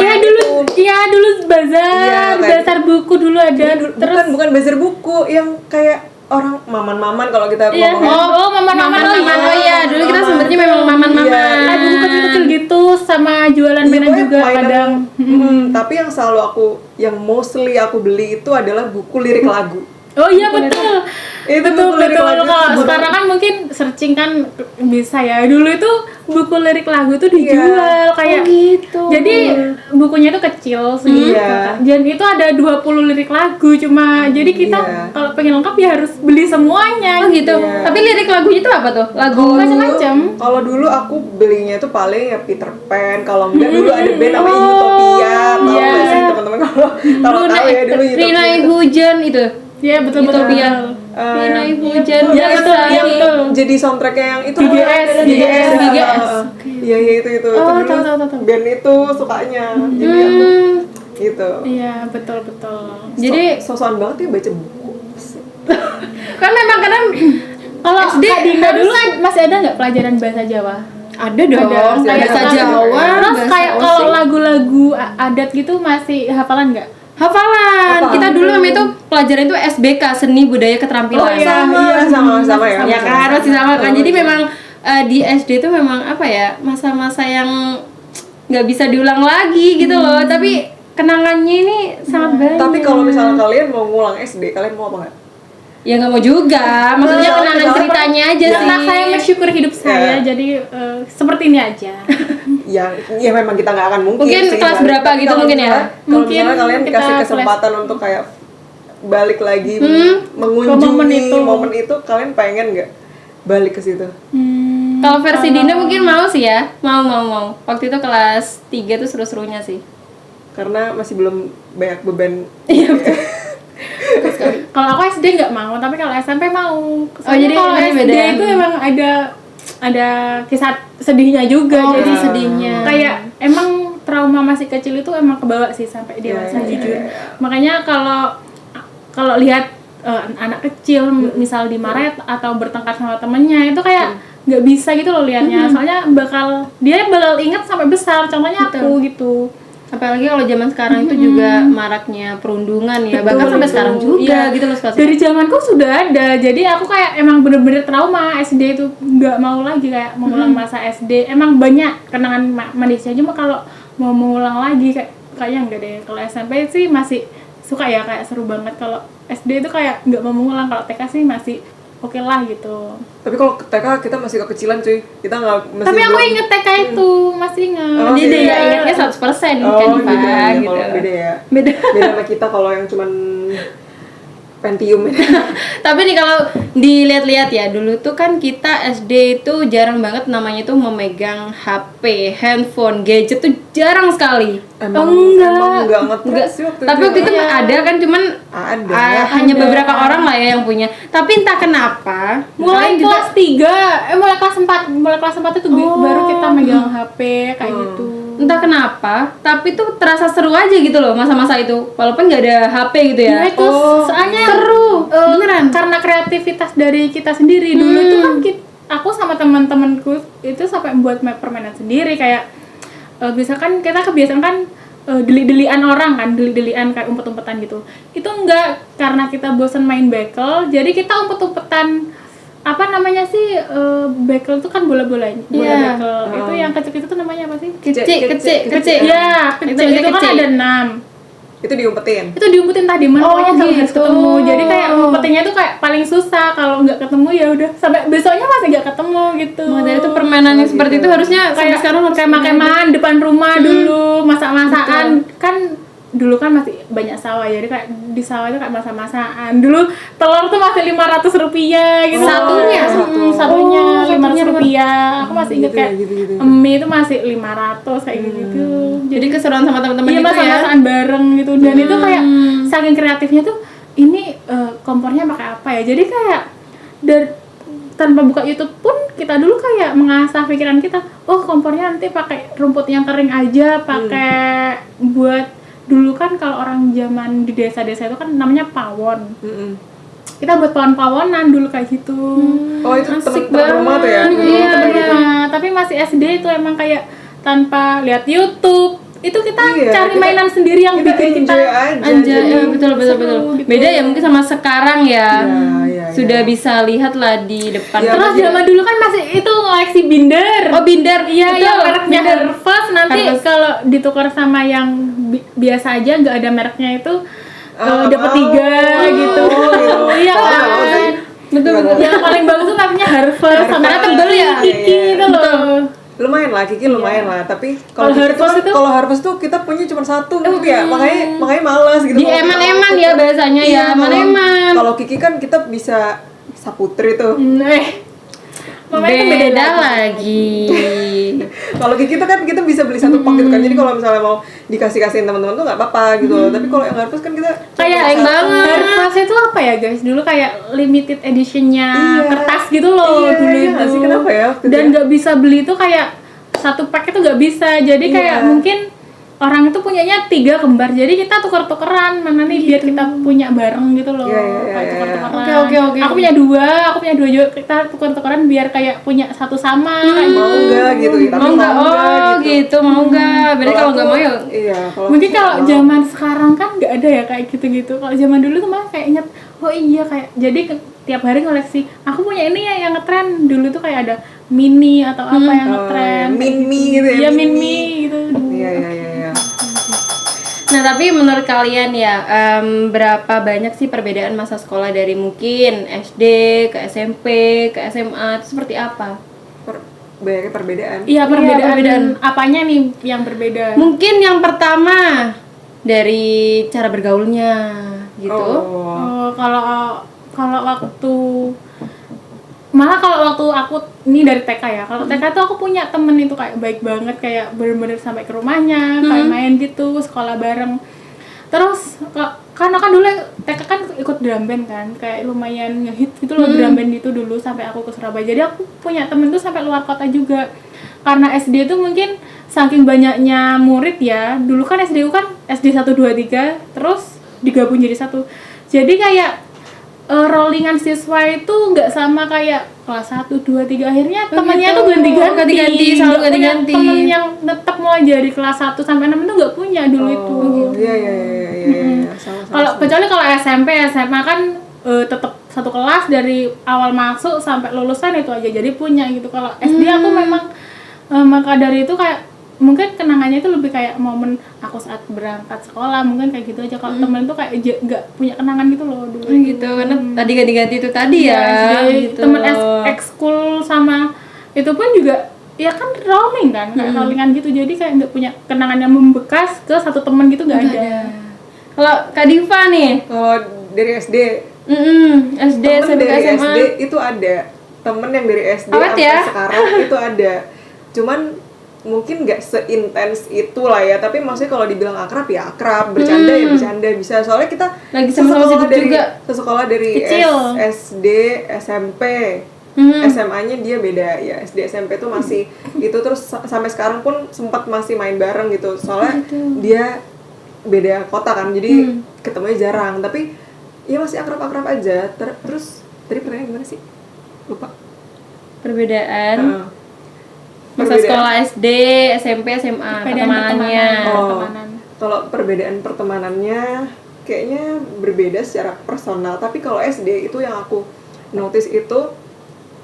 Iya dulu, bazar, Iya, kayak- bazar buku dulu ada. Terus bukan bazar buku yang kayak orang maman-maman kalau kita iya, ngomongnya. oh maman-maman Oh iya, dulu kita sebenarnya memang maman-maman. Iya. ada buku kecil-kecil gitu sama jualan Iya, mainan pokoknya juga mainan- kadang. tapi yang selalu yang mostly aku beli itu adalah buku lirik lagu. Oh iya betul. Itu betul buku lirik betul. lagu Kalau itu sekarang kan mungkin searching kan bisa ya. Dulu itu buku lirik lagu tuh dijual kayak gitu. Jadi bukunya itu kecil sih. Iya. Dan itu ada 20 lirik lagu cuma. Jadi kita Iya. kalau pengen lengkap ya harus beli semuanya. Oh gitu. Iya. Tapi lirik lagunya itu apa tuh? Lagu Kalau macam-macam. dulu- Kalau dulu aku belinya itu paling ya Peter Pan. Kalau enggak dulu ada band namanya Utopia. Tahu iya. nggak sih teman-teman kalau tahu ya dulu Utopia. Rinai Hujan itu. Iya betul betul. Utopia. Eh, Rinai Hujan. Iya, betul, Yang betul. jadi soundtracknya yang itu BGS. Iya itu Oh, dulu tahu. band itu sukanya jadi aku gitu. Iya betul betul. Jadi Sosokan banget ya baca buku. kan memang kadang Kalau SD Kak Dinda dulu masih ada nggak pelajaran bahasa Jawa? ada dong. Ada. Bahasa Ada. Jawa. Terus bahasa kayak Osing. kalau lagu-lagu adat gitu masih hafalan nggak? Hafalan. Apa? Kita dulu namanya itu pelajaran itu SBK, Seni Budaya Keterampilan. Oh iya, sama ya. Ya kan masih sama kan. Jadi memang di SD itu memang apa ya, masa-masa yang nggak bisa diulang lagi gitu loh. Tapi kenangannya ini sangat banyak. Tapi kalau misalnya kalian mau ngulang SD, kalian mau apa nggak? ya nggak mau juga. Maksudnya Nah, kenangan kenapa? ceritanya aja sih. Karena saya mensyukur hidup saya, Ya. jadi seperti ini aja. Ya memang kita nggak akan mungkin Mungkin sih kelas balik. berapa Tapi gitu kalau mungkin ya? misalnya- Kalau Mungkin misalnya kalian kita dikasih kelas- kesempatan untuk kayak balik lagi Ke momen mengunjungi itu. momen itu, kalian pengen nggak balik ke situ? Kalau versi Dinda mungkin mau sih ya. Mau. Waktu itu kelas 3 tuh seru-serunya sih. Karena masih belum banyak beban. Kalau aku SD nggak mau, tapi kalau SMP mau. jadi kalau ini SD beda. itu emang ada kisah sedihnya juga. Oh, jadi kisah sedihnya. Kayak emang trauma masih kecil itu emang kebawa sih sampai dewasa Iya, jujur. Makanya kalau lihat anak kecil misal dimarahin atau bertengkar sama temennya itu kayak nggak bisa gitu loh liatnya. Soalnya dia bakal ingat sampai besar. Contohnya aku gitu. Apalagi kalau zaman sekarang itu juga maraknya perundungan ya, bahkan sampai sekarang juga gitu loh sekolah. Dari zamanku sudah ada, jadi aku kayak emang bener-bener trauma SD itu, nggak mau lagi kayak mengulang masa SD. Emang banyak kenangan manisnya, cuma kalau mau mengulang lagi kayaknya enggak deh. Kalau SMP sih masih suka ya, kayak seru banget. Kalau SD itu kayak nggak mau mengulang. Kalau TK sih masih oke lah gitu. Tapi kalau ke TK kita masih kekecilan cuy. Kita nggak masih Tapi aku belum- inget TK itu, masih inget. Oh, Dia iya. nggak ingatnya 100% kan Oh, Diva, gitu, ya. gitu. Kalau beda ya. Beda. Beda sama kita kalau yang cuman Pentium. Tapi nih kalau dilihat-lihat ya, dulu tuh kan kita SD itu jarang banget namanya tuh memegang HP, handphone, gadget tuh jarang sekali. Emang nggak ngetrend sih waktu Tapi waktu itu ada kan, cuman Ada. hanya beberapa orang lah ya yang punya. Tapi entah kenapa Mulai kalian juga- kelas 3, mulai kelas 4 itu baru kita megang HP kayak gitu. entah kenapa, tapi tuh terasa seru aja gitu loh masa-masa itu, walaupun nggak ada HP gitu ya. Nah, itu soalnya seru, beneran. karena kreativitas dari kita sendiri. Dulu itu kan aku sama teman-temanku itu sampai buat permainan sendiri kayak misalkan kita kebiasaan kan deli-delian orang kan, deli-delian kayak umpet-umpetan gitu. Itu enggak, karena kita bosan main bekel, jadi kita umpet-umpetan apa namanya sih, bekel itu kan bola Iya. bekel. Itu yang kecil-kecil itu namanya apa sih? Kecil. Ya, kecil itu kan kecil. ada 6. Itu diumpetin. Itu diumpetin tadi mana pokoknya kalau harus gitu. ketemu. Jadi kayak umpetinnya tuh kayak paling susah, kalau nggak ketemu ya udah sampai besoknya masih nggak ketemu gitu. Maka dari itu permainan yang seperti itu harusnya sampai Kayak sekarang harus kemah-kemahan depan rumah dulu, masak-masakan kan dulu kan masih banyak sawah, jadi kayak di sawah itu kayak masak-masakan. Dulu telur tuh masih 500 rupiah gitu. Satunya? Satunya satunya 500 rupiah. Aku masih inget Gitu ya, kayak gitu-gitu. mie itu masih 500 kayak gitu. jadi keseruan sama teman-teman Iya, itu ya. masak-masakan bareng gitu, dan itu kayak saking kreatifnya tuh ini kompornya pakai apa ya, jadi kayak tanpa buka YouTube pun kita dulu kayak mengasah pikiran kita, oh kompornya nanti pakai rumput yang kering aja, pakai buat dulu kan kalau orang zaman di desa-desa itu kan namanya pawon, kita buat pawon-pawonan dulu kayak gitu. Oh itu Asik temen-temen rumah tuh ya? Iya, tapi masih SD itu emang kayak tanpa lihat YouTube. Itu kita Iya, cari kita- mainan sendiri yang kita bikin kita enjoy aja. Anjay, Jadi- betul seru gitu. Beda ya mungkin sama sekarang ya. Iya, Sudah iya. bisa lihat lah di depan. Iya, Terus zaman dulu kan masih itu ngoleksi binder. Oh, binder. Iya, Betul, yang mereknya binder. Harvest nanti Harvest. kalau ditukar sama yang biasa aja nggak ada mereknya itu dapat mau. 3 gitu. Iya Oh, kan. mau sih. Betul. Yang paling bagus tuh namanya Harvest sama Karena tebel ya. Kiki Iya, itu loh. Lumayan lah, Kiki lumayan lah. Tapi Kalau kalau Kiki Harvest itu- kalau Harvest tuh kita punya cuma satu gitu ya. Makanya malas gitu. Di eman-eman ya bahasanya ya, Iya, eman-eman. Kalau Kiki kan kita bisa saputri tuh. Mamanya kan Beda lagi. Kalau Kiki tuh kan kita bisa beli satu pak gitu kan. Jadi kalau misalnya mau dikasih-kasihin teman-teman tuh nggak apa-apa gitu. Tapi kalau yang Harvest kan kita Kayak cuma banget. Harvest itu apa ya guys? Dulu kayak limited editionnya Iya. kertas gitu loh Iya, dulu iya itu. nggak sih? Kenapa ya waktu itu Dan ya? nggak bisa beli itu kayak satu pack itu nggak bisa. Jadi kayak Iya. mungkin orang itu punyanya 3 kembar. Jadi kita tuker-tukeran mana nih biar kita punya bareng gitu loh. Iya, iya, iya, Kayak iya. tuker-tukeran. Oke. Aku punya 2 juga. Kita tuker-tukeran biar kayak punya satu sama kayak mau nggak gitu ya. Tapi Mau nggak? Oh gitu, mau nggak? Berarti kalau nggak mau ya. Iya, kalau Mungkin aku kalau mau. zaman sekarang kan nggak ada ya kayak gitu-gitu. Kalau zaman dulu tuh malah kayak inget, oh iya kayak jadi tiap hari ngoleksi. Aku punya ini ya yang ngetren dulu tuh kayak ada mini atau apa yang ngetren. Min-mi gitu ya, Iya min-mi. mini gitu. Iya, iya, iya, iya. Nah tapi menurut kalian ya, berapa banyak sih perbedaan masa sekolah dari mungkin SD ke SMP ke SMA itu seperti apa? Banyaknya perbedaan. Iya perbedaan. perbedaan. Apanya nih yang berbeda? Mungkin yang pertama dari cara bergaulnya gitu. Oh. Kalau waktu kalau waktu aku ini dari TK ya, kalau TK tuh aku punya temen itu kayak baik banget, kayak bener-bener sampai ke rumahnya, kayak main gitu, sekolah bareng. Terus karena kan dulu TK kan ikut drum band kan, kayak lumayan ngehit gitu loh drum band itu dulu sampai aku ke Surabaya. Jadi aku punya temen tuh sampai luar kota juga. Karena SD tuh mungkin saking banyaknya murid ya, dulu kan SD ku kan SD 1 2 3 terus digabung jadi satu. Jadi kayak rollingan siswa itu nggak sama kayak kelas 1, 2, 3 akhirnya Oh, temannya gitu. tuh ganti-ganti. Ganti-ganti, selalu Nggak punya ganti-ganti. temen yang tetap mulai dari kelas 1 sampai 6 itu nggak punya dulu itu. Iya sama. Kalau kecuali kalau SMP, SMA kan tetap satu kelas dari awal masuk sampai lulusan itu aja jadi punya gitu. Kalau SD aku memang maka dari itu kayak mungkin kenangannya itu lebih kayak momen aku saat berangkat sekolah mungkin kayak gitu aja. Kalau temen tuh kayak nggak punya kenangan gitu loh dulu. gitu karena tadi ganti-ganti itu tadi ya SD, gitu. temen ekskul sama itu pun juga ya kan roaming kan kayak rollingan gitu jadi kayak nggak punya kenangan yang membekas ke satu temen gitu nggak ada. Kalau Kak Diva nih Kalau dari SD, SD temen sampai dari SMA SD itu ada. Temen yang dari SD Awet sampai ya? sekarang itu ada. Cuman mungkin nggak seintens itu lah ya, tapi maksudnya kalau dibilang akrab ya akrab, bercanda ya bercanda bisa. Soalnya kita Lagi sama-sama sibuk juga. sesekolah dari Kecil. SD, SMP, SMA-nya dia beda ya. SD, SMP tuh masih itu terus sampai sekarang pun sempat masih main bareng gitu. Soalnya dia beda kota kan, jadi ketemunya jarang. Tapi ya masih akrab-akrab aja. Terus tadi pertanyaan gimana sih? Lupa. perbedaan Heeh. masa Perbedaan. sekolah SD, SMP, SMA pertemanannya. pertemanan. Kalau perbedaan pertemanannya kayaknya berbeda secara personal, tapi kalau SD itu yang aku notice itu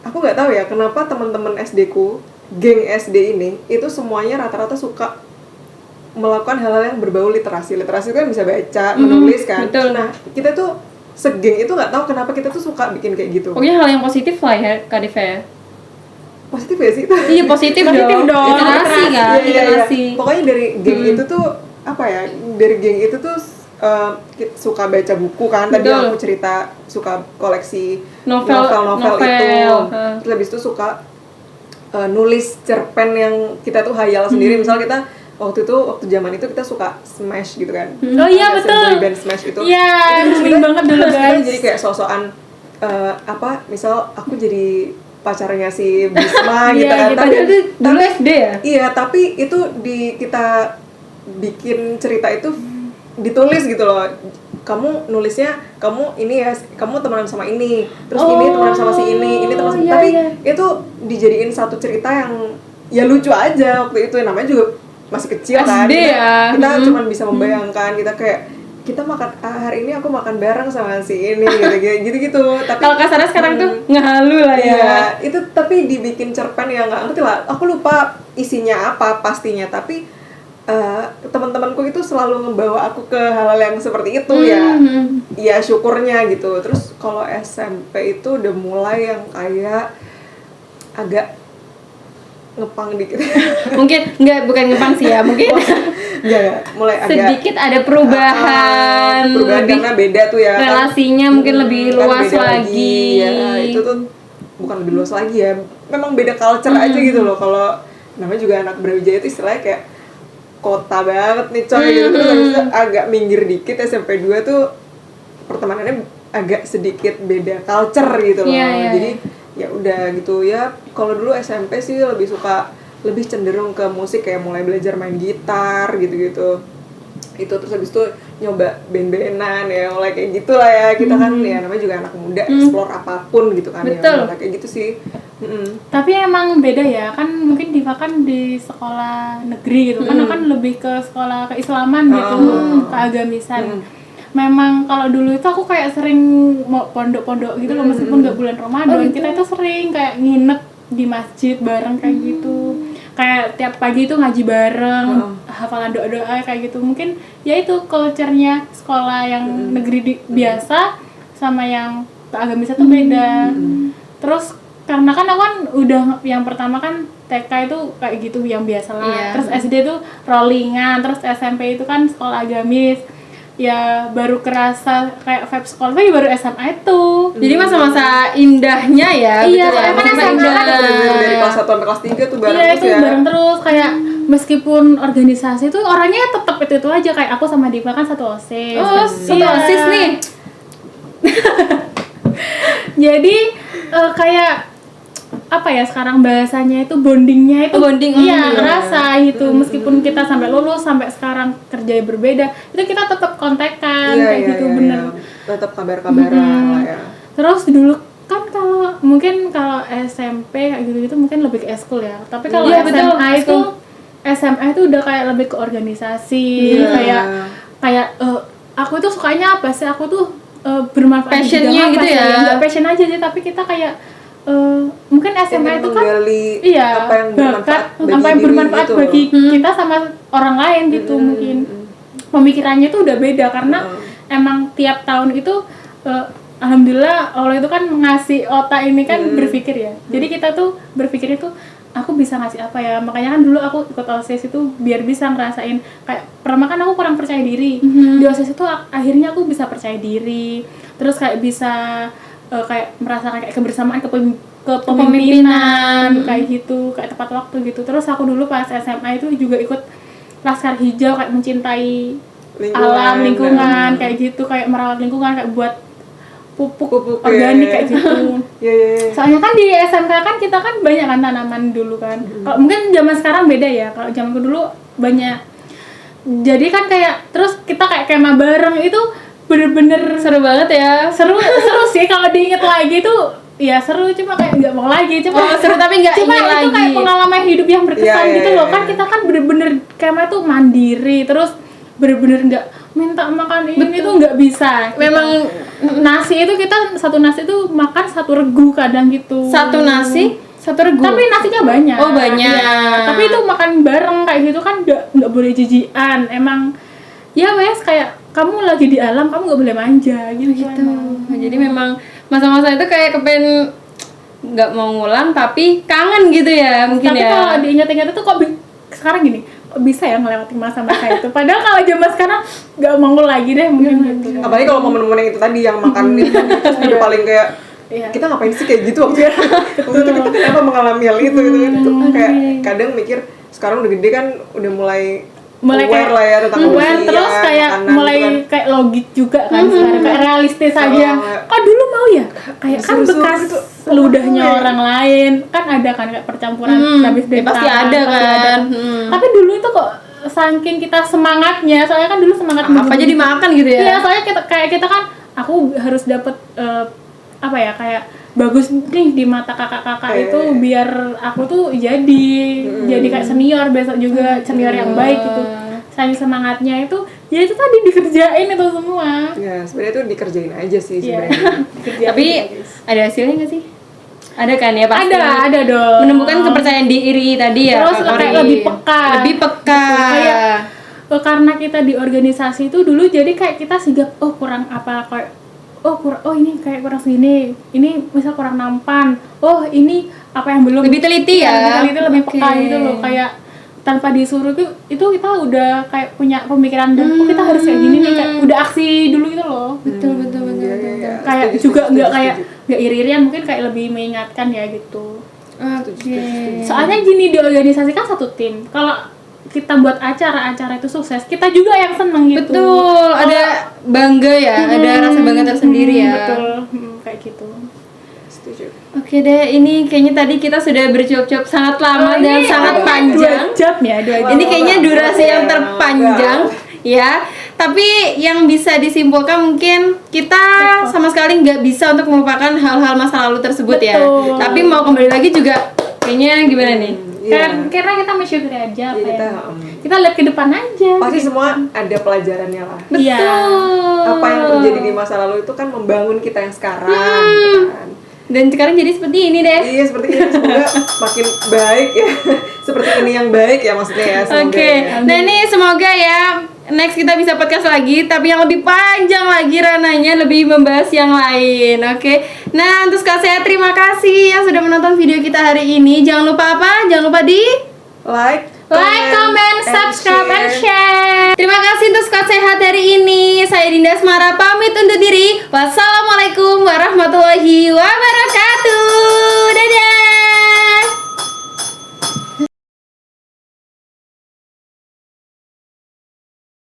aku nggak tahu ya kenapa teman-teman SD ku, geng SD ini itu semuanya rata-rata suka melakukan hal-hal yang berbau literasi. Literasi itu kan bisa baca, menulis kan. betul. Nah, kita tuh segeng itu nggak tahu kenapa kita tuh suka bikin kayak gitu. Pokoknya hal yang positif lah ya Kak Diva ya. Positif ya sih itu? Iya positif dong. Literasi kan, Iya, iya. literasi. Pokoknya dari geng itu tuh apa ya? Dari geng itu tuh suka baca buku kan. Tadi Betul. aku cerita suka koleksi Novel. itu. Terus habis itu suka nulis cerpen yang kita tuh hayal sendiri. Misal kita waktu zaman itu kita suka Smash gitu kan. Oh iya, Ada betul. boy band Smash itu. Iya, Terus booming banget dulu kita guys. jadi kayak sosokan misal aku jadi pacarnya si Bisma gitu Iya, kan. gitu. Padahal itu dulu SD ya? Iya, tapi itu kita bikin cerita itu ditulis gitu loh. Kamu nulisnya kamu ini ya, kamu temenan sama ini, terus ini temenan sama si ini temenan sama iya, tapi iya. itu dijadiin satu cerita yang ya lucu aja waktu itu. Namanya juga masih kecil kan. SD ya. Kita cuma bisa membayangkan kita kayak kita makan hari ini aku makan bareng sama si ini gitu. Tapi Kalau kasarnya sekarang tuh ngehalu lah ya. iya, itu tapi dibikin cerpen yang nggak ngerti lah. Aku lupa isinya apa pastinya, tapi teman-temanku itu selalu ngebawa aku ke hal-hal yang seperti itu ya. Ya syukurnya gitu. Terus kalau SMP itu udah mulai yang kayak agak ngepang dikit. Mungkin bukan ngepang sih ya, mungkin Enggak, mulai agak sedikit ada perubahan, lebih karena beda tuh ya. relasinya mungkin lebih kan luas beda lagi. Ya, itu tuh bukan lebih luas lagi ya. Memang beda culture aja gitu loh. Kalau namanya juga anak Brawijaya itu istilahnya kayak kota banget nih coy gitu. Terus habis itu agak minggir dikit SMP 2 tuh pertemanannya agak sedikit beda culture gitu loh. Iya, iya, Jadi ya udah gitu ya. Kalau dulu SMP sih lebih cenderung ke musik, kayak mulai belajar main gitar gitu-gitu. Itu terus habis itu nyoba band-bandan ya, mulai kayak gitulah ya. Kita kan ya namanya juga anak muda, explore apapun gitu kan. Betul. Ya, kayak gitu sih. Tapi emang beda ya, kan mungkin Diva kan di sekolah negeri gitu kan lebih ke sekolah keislaman gitu, keagamisan. Memang kalau dulu itu aku kayak sering mau pondok-pondok gitu loh, meskipun nggak bulan Ramadan, kita itu sering kayak nginep di masjid bareng kayak gitu. Kayak tiap pagi itu ngaji bareng, hafalan doa-doa kayak gitu. Mungkin ya itu culture-nya sekolah yang negeri biasa sama yang keagamisan tuh beda. Terus karena kan aku kan udah yang pertama kan TK itu kayak gitu yang biasa lah. Iya. Terus SD tuh rollingan, terus SMP itu kan sekolah agamis. Ya baru kerasa kayak vibe sekolah tapi baru SMA itu. Jadi masa-masa indahnya ya. Iya, betul ya, soalnya kan masa-masa SMA indah. kan Dari kelas 1 sampai kelas 3 tuh bareng Iya terus itu ya. bareng terus kayak meskipun organisasi tuh orangnya tetap itu aja, kayak aku sama Diva kan satu OSIS. Oh, satu Iya. OSIS nih. Jadi kayak apa ya sekarang bahasanya itu bondingnya itu Bonding, iya ngerasa gitu, meskipun kita sampai lulus sampai sekarang kerja berbeda itu kita tetap kontekan Iya, kayak iya, gitu iya, bener. iya. tetap kabar-kabaran lah ya. Terus dulu kan kalau SMP kayak gitu mungkin lebih ke eskul ya. Tapi kalau Iya, betul, SMA itu udah kayak lebih ke organisasi, kayak aku tuh sukanya apa sih? Aku tuh bermanfaat di Passionnya bidang apa gitu sih? ya? Nggak passion aja sih, tapi kita kayak mungkin SMA itu kan menggali apa yang bermanfaat gitu bagi loh. kita sama orang lain gitu mungkin. Pemikirannya tuh udah beda karena emang tiap tahun itu alhamdulillah Allah itu kan ngasih otak ini kan berpikir ya. Jadi kita tuh berpikir itu aku bisa ngasih apa ya. Makanya kan dulu aku ikut OSIS itu biar bisa ngerasain kayak pertama kan aku kurang percaya diri. Di OSIS itu akhirnya aku bisa percaya diri. Terus kayak bisa kayak merasakan kayak kebersamaan kepemimpinan kayak gitu, kayak tepat waktu gitu. Terus aku dulu pas SMA itu juga ikut Laskar Hijau kayak mencintai alam lingkungan kayak gitu, kayak merawat lingkungan kayak buat pupuk organik kayak gitu. Soalnya kan di SMK kan kita kan banyak kan tanaman dulu kan. Kalau mungkin zaman sekarang beda ya. Kalau zamanku dulu banyak. Jadi kan kayak terus kita kayak kemah bareng itu bener-bener Seru banget ya. seru sih kalau diinget lagi tuh ya seru, cuma kayak nggak mau lagi, cuma seru tapi nggak cuma ingin itu lagi. kayak pengalaman hidup yang berkesan gitu loh. Kan kita kan bener-bener kemah tuh mandiri, terus bener-bener nggak minta makan ini tuh nggak bisa. Memang Nasi itu kita satu nasi itu makan satu regu kadang gitu. satu nasi, satu regu. Tapi nasinya banyak. Oh, banyak. Iya, tapi itu makan bareng kayak gitu kan nggak boleh jijian. Emang ya wes kayak kamu lagi di alam, kamu nggak boleh manja gitu. Jadi memang masa-masa itu kayak kepen nggak mau ngulang tapi kangen gitu ya mungkin Tapi ya. kalau diingat-ingat itu kok sekarang gini, kok bisa ya ngelewatin masa-masa itu. Padahal kalau zaman sekarang nggak mau lagi deh mungkin gitu. Apalagi kalau momen-momen yang itu tadi yang makan itu terus udah paling kayak kita ngapain sih kayak gitu waktu itu kita kenapa mengalami hal itu gitu kan. Itu kayak kadang mikir sekarang udah gede kan udah mulai aware kayak lah ya tentang aware, kebersihan, terus kayak makanan mulai gitu kan. kayak logik juga kan sekarang kayak realistis aja. Kok dulu mau ya kayak kan Susu bekas gitu. ludahnya orang lain kan ada kan kayak percampuran habis dari pasti tangan, ada pasti kan. Tapi dulu itu kok saking kita semangatnya, soalnya kan dulu semangat Apa aja dimakan gitu ya. Iya, soalnya kita kan aku harus dapet apa ya kayak bagus nih di mata kakak-kakak itu biar aku tuh jadi kayak senior besok juga senior yang baik gitu. Saking semangatnya itu ya itu tadi dikerjain itu semua. Ya sebenarnya itu dikerjain aja sih Iya. sebenarnya. Tapi ada hasilnya nggak sih? Ada kan ya pasti. Ada dong. Menemukan kepercayaan diri tadi ya. Terus Kak kayak Ori. lebih peka. Lebih peka. Gitu. Kayak karena kita di organisasi itu dulu jadi kayak kita sigap kurang apa kayak ini kayak kurang segini, ini misal kurang nampan, ini apa yang belum Lebih teliti ya? lebih teliti, lebih peka Oke. gitu loh, kayak tanpa disuruh itu kita udah kayak punya pemikiran dan kita harus kayak gini nih, kayak udah aksi dulu gitu loh. Betul. Kayak Setuju, juga setuju, nggak setuju. kayak nggak iri-irian, mungkin kayak lebih mengingatkan ya gitu. Oke. Soalnya gini, di organisasi kan satu tim. Kalau kita buat acara itu sukses, kita juga yang seneng gitu. Betul, ada bangga ya, ada rasa bangga tersendiri ya. Betul, kayak gitu. Setuju. Oke deh, ini kayaknya tadi kita sudah bercuap-cuap sangat lama dan sangat panjang. 2 jam ya, 2 jam. Ini kayaknya durasi yang terpanjang ya. Tapi yang bisa disimpulkan mungkin kita sama sekali nggak bisa untuk melupakan hal-hal masa lalu tersebut ya. Betul. Tapi mau kembali lagi juga kayaknya gimana nih? Karena kita mensyukuri aja apa Iya, ya. Kita lihat ke depan aja. Pasti semua ada pelajarannya lah. Iya. Apa yang terjadi di masa lalu itu kan membangun kita yang sekarang gitu kan. Dan sekarang jadi seperti ini deh. Iya seperti ini, semoga makin baik ya. Seperti ini yang baik ya maksudnya ya. Semoga Oke, ya. nah ini semoga ya next kita bisa podcast lagi, tapi yang lebih panjang lagi rananya, lebih membahas yang lain. Oke, nah untuk saya terima kasih yang sudah menonton video kita hari ini. Jangan lupa apa? Jangan lupa di like, comment, subscribe, and share. Terima kasih untuk Squad Sehat hari ini. Saya Dinda Asmara pamit undur diri. Wassalamualaikum warahmatullahi wabarakatuh.